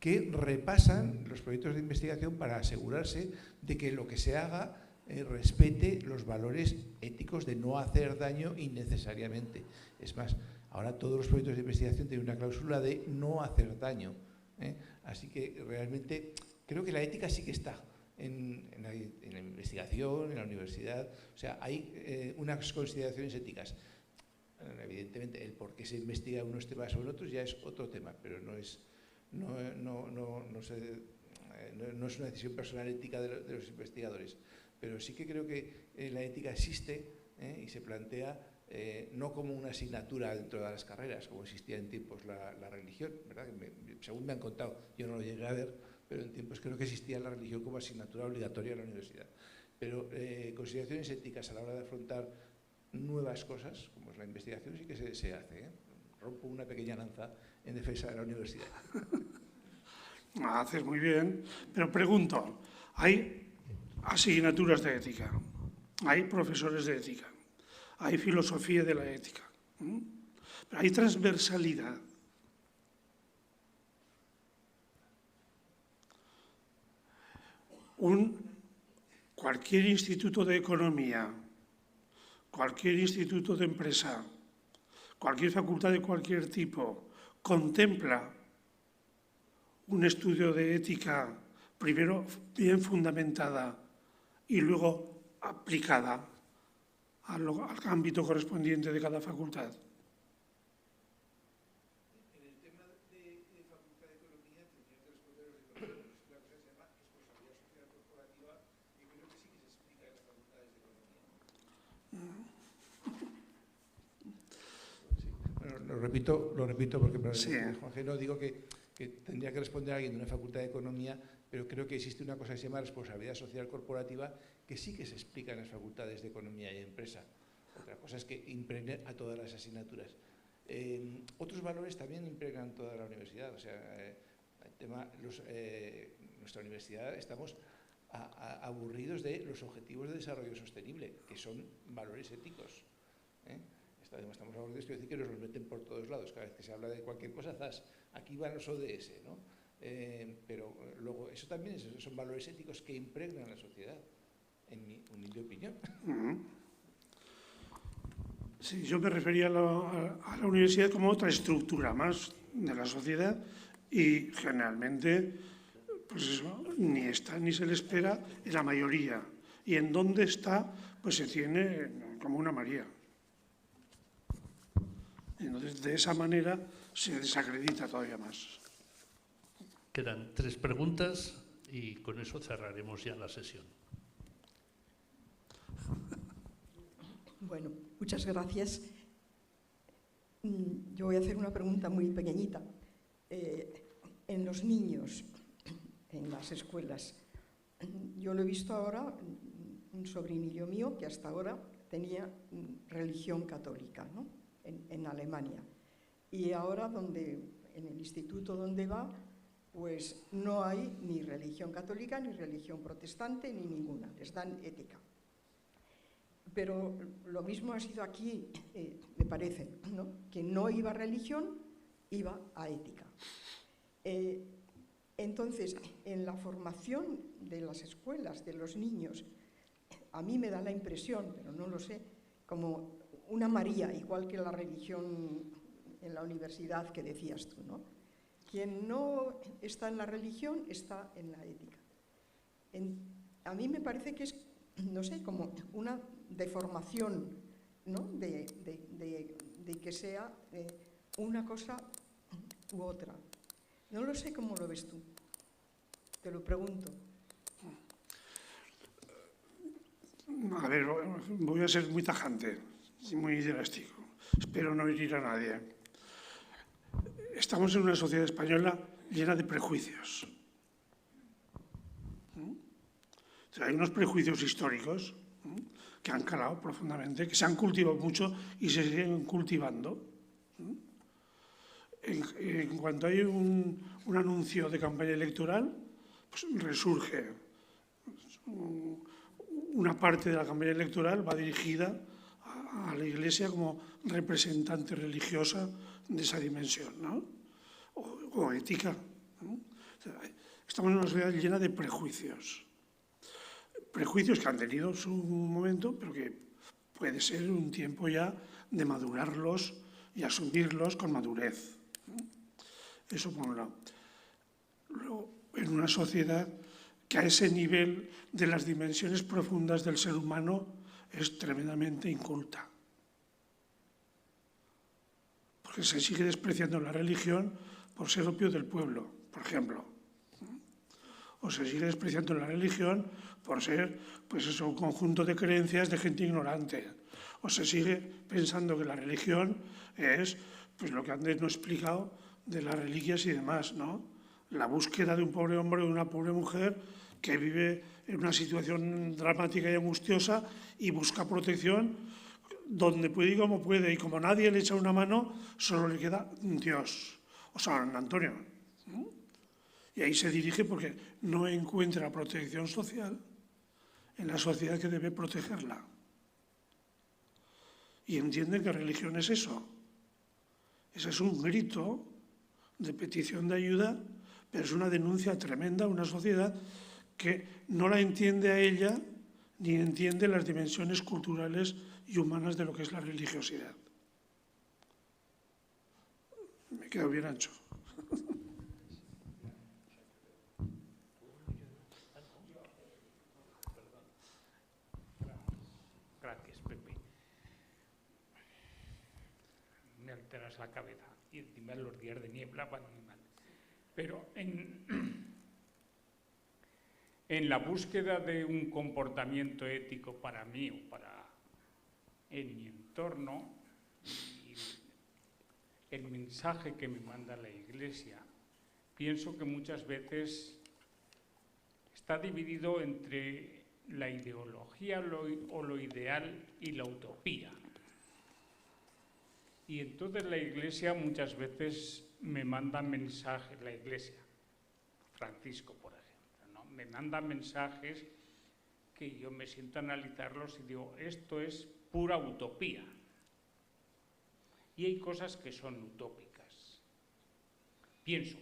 H: que repasan los proyectos de investigación para asegurarse de que lo que se haga respete los valores éticos de no hacer daño innecesariamente. Es más, ahora todos los proyectos de investigación tienen una cláusula de no hacer daño. Así que realmente creo que la ética sí que está en la investigación, en la universidad. O sea, hay unas consideraciones éticas. Evidentemente, el por qué se investiga unos temas sobre otros ya es otro tema, pero no es una decisión personal ética de los investigadores. Pero sí que creo que la ética existe y se plantea no como una asignatura dentro de las carreras, como existía en tiempos la religión, ¿verdad? Según me han contado, yo no lo llegué a ver, pero en tiempos creo que existía la religión como asignatura obligatoria en la universidad. Pero consideraciones éticas a la hora de afrontar nuevas cosas, como es la investigación, sí que se hace. Rompo una pequeña lanza en defensa de la universidad.
B: Haces muy bien, pero pregunto, ¿hay asignaturas de ética? ¿Hay profesores de ética? Hay filosofía de la ética, pero hay transversalidad. Cualquier instituto de economía, cualquier instituto de empresa, cualquier facultad de cualquier tipo, contempla un estudio de ética, primero bien fundamentada y luego aplicada al ámbito correspondiente de cada facultad.
H: En el tema de Facultad de Economía tendría que responder los economólogos. Es una cosa que se llama responsabilidad social corporativa y creo que sí que se explica en las facultades de Economía. Sí. Bueno, lo repito porque
B: Sí.
H: Juan G. No digo que tendría que responder a alguien de una Facultad de Economía, pero creo que existe una cosa que se llama responsabilidad social corporativa que sí que se explica en las facultades de Economía y Empresa. Otra cosa es que impregne a todas las asignaturas. Otros valores también impregnan toda la universidad. O sea, el tema, nuestra universidad estamos aburridos de los objetivos de desarrollo sostenible, que son valores éticos. Estamos aburridos, quiero decir que nos los meten por todos lados. Cada vez que se habla de cualquier cosa, aquí van los ODS, ¿no? Pero luego, eso también son valores éticos que impregnan la sociedad, en mi humilde opinión.
B: Sí, yo me refería a la universidad como otra estructura más de la sociedad y generalmente pues eso, ni está ni se le espera en la mayoría. Y en dónde está, pues se tiene como una María. Entonces, de esa manera se desacredita todavía más.
A: Quedan 3 preguntas y con eso cerraremos ya la sesión.
I: Bueno, muchas gracias. Yo voy a hacer una pregunta muy pequeñita. En los niños, en las escuelas, yo lo he visto ahora, un sobrinillo mío que hasta ahora tenía religión católica, ¿no? En Alemania. Y ahora en el instituto donde va, pues no hay ni religión católica, ni religión protestante, ni ninguna. Les dan ética. Pero lo mismo ha sido aquí, me parece, ¿no? Que no iba a religión, iba a ética. Entonces, en la formación de las escuelas, de los niños, a mí me da la impresión, pero no lo sé, como una María, igual que la religión en la universidad que decías tú, ¿no? Quien no está en la religión está en la ética. A mí me parece que es, no sé, como una deformación, ¿no? de que sea una cosa u otra. No lo sé cómo lo ves tú. Te lo pregunto.
B: A ver, voy a ser muy tajante y muy drástico. Espero no herir a nadie. Estamos en una sociedad española llena de prejuicios. O sea, hay unos prejuicios históricos que han calado profundamente, que se han cultivado mucho y se siguen cultivando. En cuanto hay un anuncio de campaña electoral, pues resurge. Una parte de la campaña electoral va dirigida a la Iglesia como representante religiosa de esa dimensión, ¿no? O ética, ¿no? O sea, estamos en una sociedad llena de prejuicios. Prejuicios que han tenido su momento, pero que puede ser un tiempo ya de madurarlos y asumirlos con madurez, ¿no? Eso por un lado. Luego, en una sociedad que a ese nivel de las dimensiones profundas del ser humano es tremendamente inculta. Porque se sigue despreciando la religión por ser opio del pueblo, por ejemplo. O se sigue despreciando la religión por ser, pues eso, un conjunto de creencias de gente ignorante. O se sigue pensando que la religión es, pues lo que antes no he explicado, de las reliquias y demás, ¿no? La búsqueda de un pobre hombre o de una pobre mujer que vive en una situación dramática y angustiosa y busca protección donde puede y como puede. Y como nadie le echa una mano, solo le queda Dios o San Antonio, ¿no? Y ahí se dirige porque no encuentra protección social en la sociedad que debe protegerla. Y entienden que religión es eso. Ese es un grito de petición de ayuda, pero es una denuncia tremenda a una sociedad que no la entiende a ella ni entiende las dimensiones culturales y humanas de lo que es la religiosidad. Me quedo bien ancho.
J: Gracias, Pepe. Me alteras la cabeza y encima los días de niebla van muy mal. Pero en la búsqueda de un comportamiento ético para mí o para en mi entorno, el mensaje que me manda la Iglesia, pienso que muchas veces está dividido entre la ideología o lo ideal y la utopía. Y entonces la Iglesia muchas veces me manda mensajes, la Iglesia, Francisco, por ejemplo, ¿no? Me manda mensajes que yo me siento a analizarlos y digo, esto es pura utopía. Y hay cosas que son utópicas. Pienso.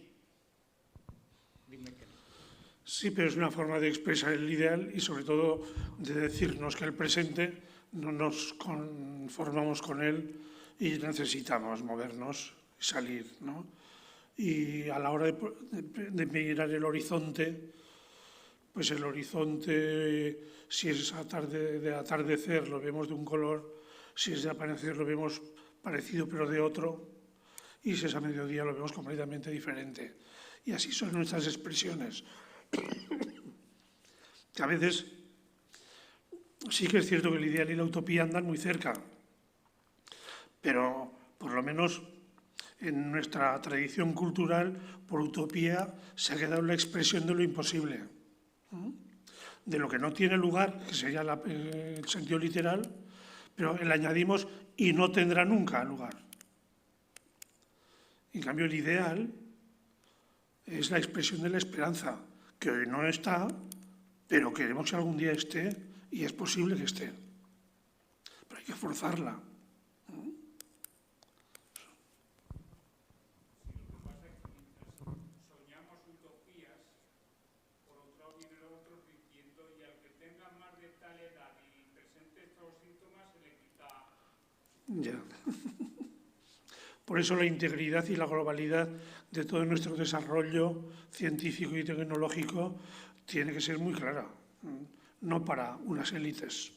J: Dime que no.
B: Sí, pero es una forma de expresar el ideal y sobre todo de decirnos que el presente no nos conformamos con él y necesitamos movernos y salir, ¿no? Y a la hora de mirar el horizonte, pues el horizonte, si es de atardecer, lo vemos de un color, si es de amanecer, lo vemos parecido pero de otro, y si es a mediodía, lo vemos completamente diferente. Y así son nuestras expresiones. Que a veces Sí que es cierto que el ideal y la utopía andan muy cerca, pero por lo menos en nuestra tradición cultural, por utopía se ha quedado la expresión de lo imposible, de lo que no tiene lugar, que sería el sentido literal, pero le añadimos y no tendrá nunca lugar. En cambio, el ideal es la expresión de la esperanza, que hoy no está, pero queremos que algún día esté, y es posible que esté. Pero hay que forzarla.
J: Soñamos utopías, por otro lado vienen otros diciendo, y al que tenga más de tal edad y presente estos síntomas, se le quita.
B: Ya. Por eso la integridad y la globalidad de todo nuestro desarrollo científico y tecnológico tiene que ser muy clara, no para unas élites.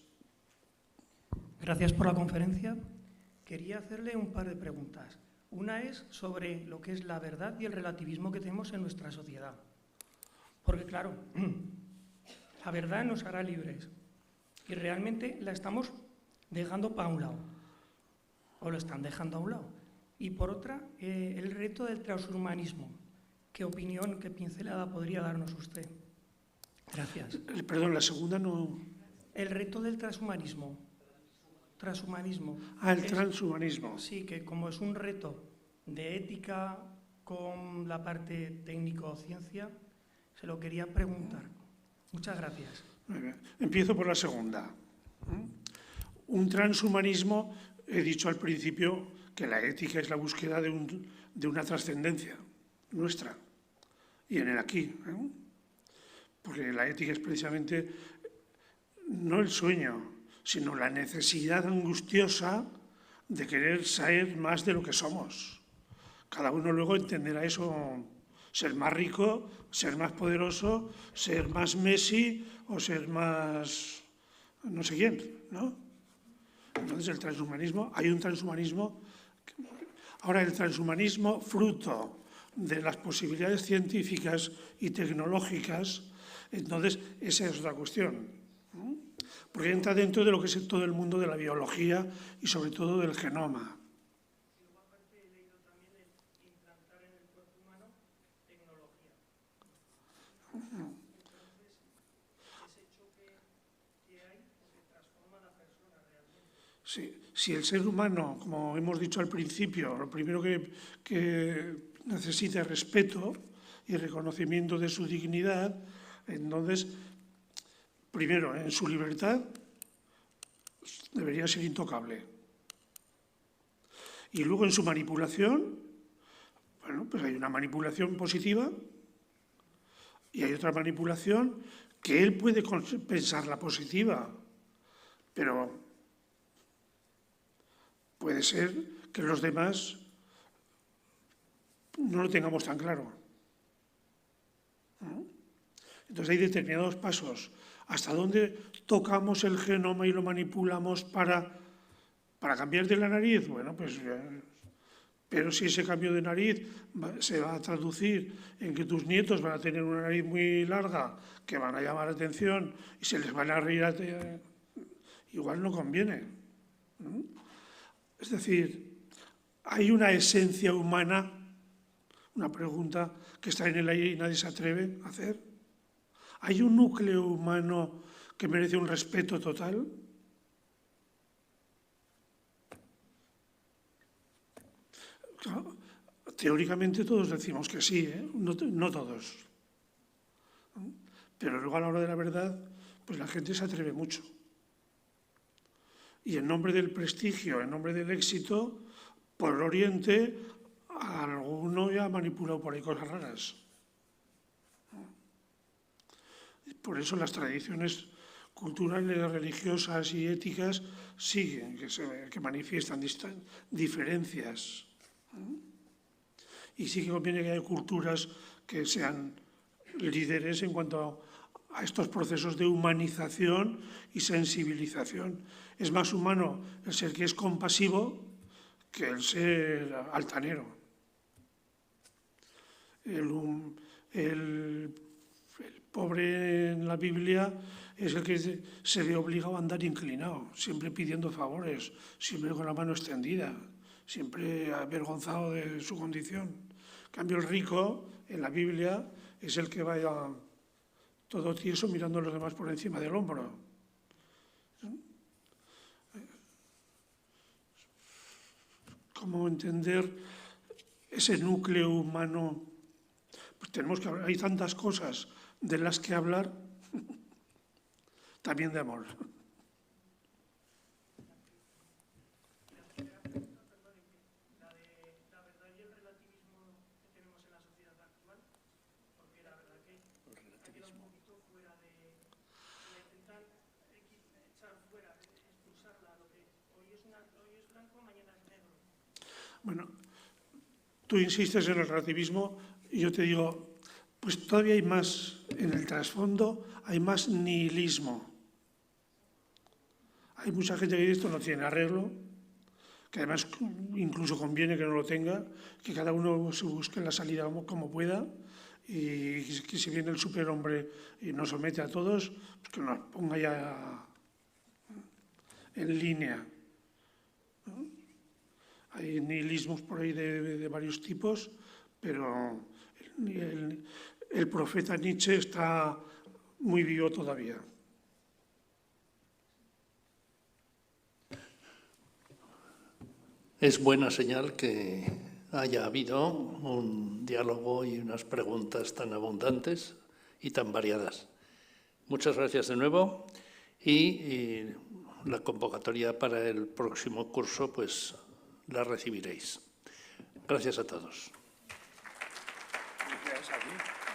K: Gracias por la conferencia. Quería hacerle un par de preguntas. Una es sobre lo que es la verdad y el relativismo que tenemos en nuestra sociedad. Porque, claro, la verdad nos hará libres y realmente la estamos dejando para un lado, o lo están dejando a un lado. Y por otra, el reto del transhumanismo. ¿Qué opinión, qué pincelada podría darnos usted? Gracias.
B: Perdón, la segunda no...
K: El reto del transhumanismo. Transhumanismo.
B: El transhumanismo.
K: Sí, que como es un reto de ética con la parte técnico-ciencia, se lo quería preguntar. Muchas gracias.
B: Muy bien. Empiezo por la segunda. Un transhumanismo, he dicho al principio que la ética es la búsqueda de una trascendencia nuestra y en el aquí. Porque la ética es precisamente no el sueño, sino la necesidad angustiosa de querer ser más de lo que somos. Cada uno luego entenderá eso, ser más rico, ser más poderoso, ser más Messi o ser más no sé quién, ¿no? Entonces el transhumanismo, hay un transhumanismo. Ahora el transhumanismo, fruto de las posibilidades científicas y tecnológicas, entonces esa es otra cuestión, porque entra dentro de lo que es todo el mundo de la biología y sobre todo del genoma.
K: Igualmente he leído también el implantar en el cuerpo humano tecnología. Entonces, ese choque que hay se transforma a la persona realmente.
B: Sí, si el ser humano, como hemos dicho al principio, lo primero que necesita es respeto y reconocimiento de su dignidad, entonces, primero, en su libertad debería ser intocable. Y luego en su manipulación, bueno, pues hay una manipulación positiva y hay otra manipulación que él puede pensar la positiva, pero puede ser que los demás no lo tengamos tan claro. Entonces hay determinados pasos. ¿Hasta dónde tocamos el genoma y lo manipulamos para cambiar de la nariz? Bueno, pues, pero si ese cambio de nariz se va a traducir en que tus nietos van a tener una nariz muy larga, que van a llamar la atención y se les van a reír, igual no conviene. Es decir, hay una esencia humana, una pregunta que está en el aire y nadie se atreve a hacer. ¿Hay un núcleo humano que merece un respeto total? Claro, teóricamente todos decimos que sí, no todos. Pero luego a la hora de la verdad, pues la gente se atreve mucho. Y en nombre del prestigio, en nombre del éxito, por el Oriente, alguno ya ha manipulado por ahí cosas raras. Por eso las tradiciones culturales, religiosas y éticas siguen, que manifiestan diferencias. Y sí que conviene que haya culturas que sean líderes en cuanto a estos procesos de humanización y sensibilización. Es más humano el ser que es compasivo que el ser altanero. El pobre en la Biblia es el que se ve obligado a andar inclinado, siempre pidiendo favores, siempre con la mano extendida, siempre avergonzado de su condición. En cambio, el rico en la Biblia es el que vaya todo tieso mirando a los demás por encima del hombro. ¿Cómo entender ese núcleo humano? Pues tenemos que hablar, hay tantas cosas de las que hablar, también de amor. Bueno, tú insistes en el relativismo y yo te digo, pues todavía hay más en el trasfondo, hay más nihilismo. Hay mucha gente que dice esto no tiene arreglo, que además incluso conviene que no lo tenga, que cada uno se busque la salida como pueda y que si viene el superhombre y nos somete a todos, pues que nos ponga ya en línea. Hay nihilismos por ahí de varios tipos, pero el profeta Nietzsche está muy vivo todavía.
A: Es buena señal que haya habido un diálogo y unas preguntas tan abundantes y tan variadas. Muchas gracias de nuevo y la convocatoria para el próximo curso pues la recibiréis. Gracias a todos.
B: Gracias a ti.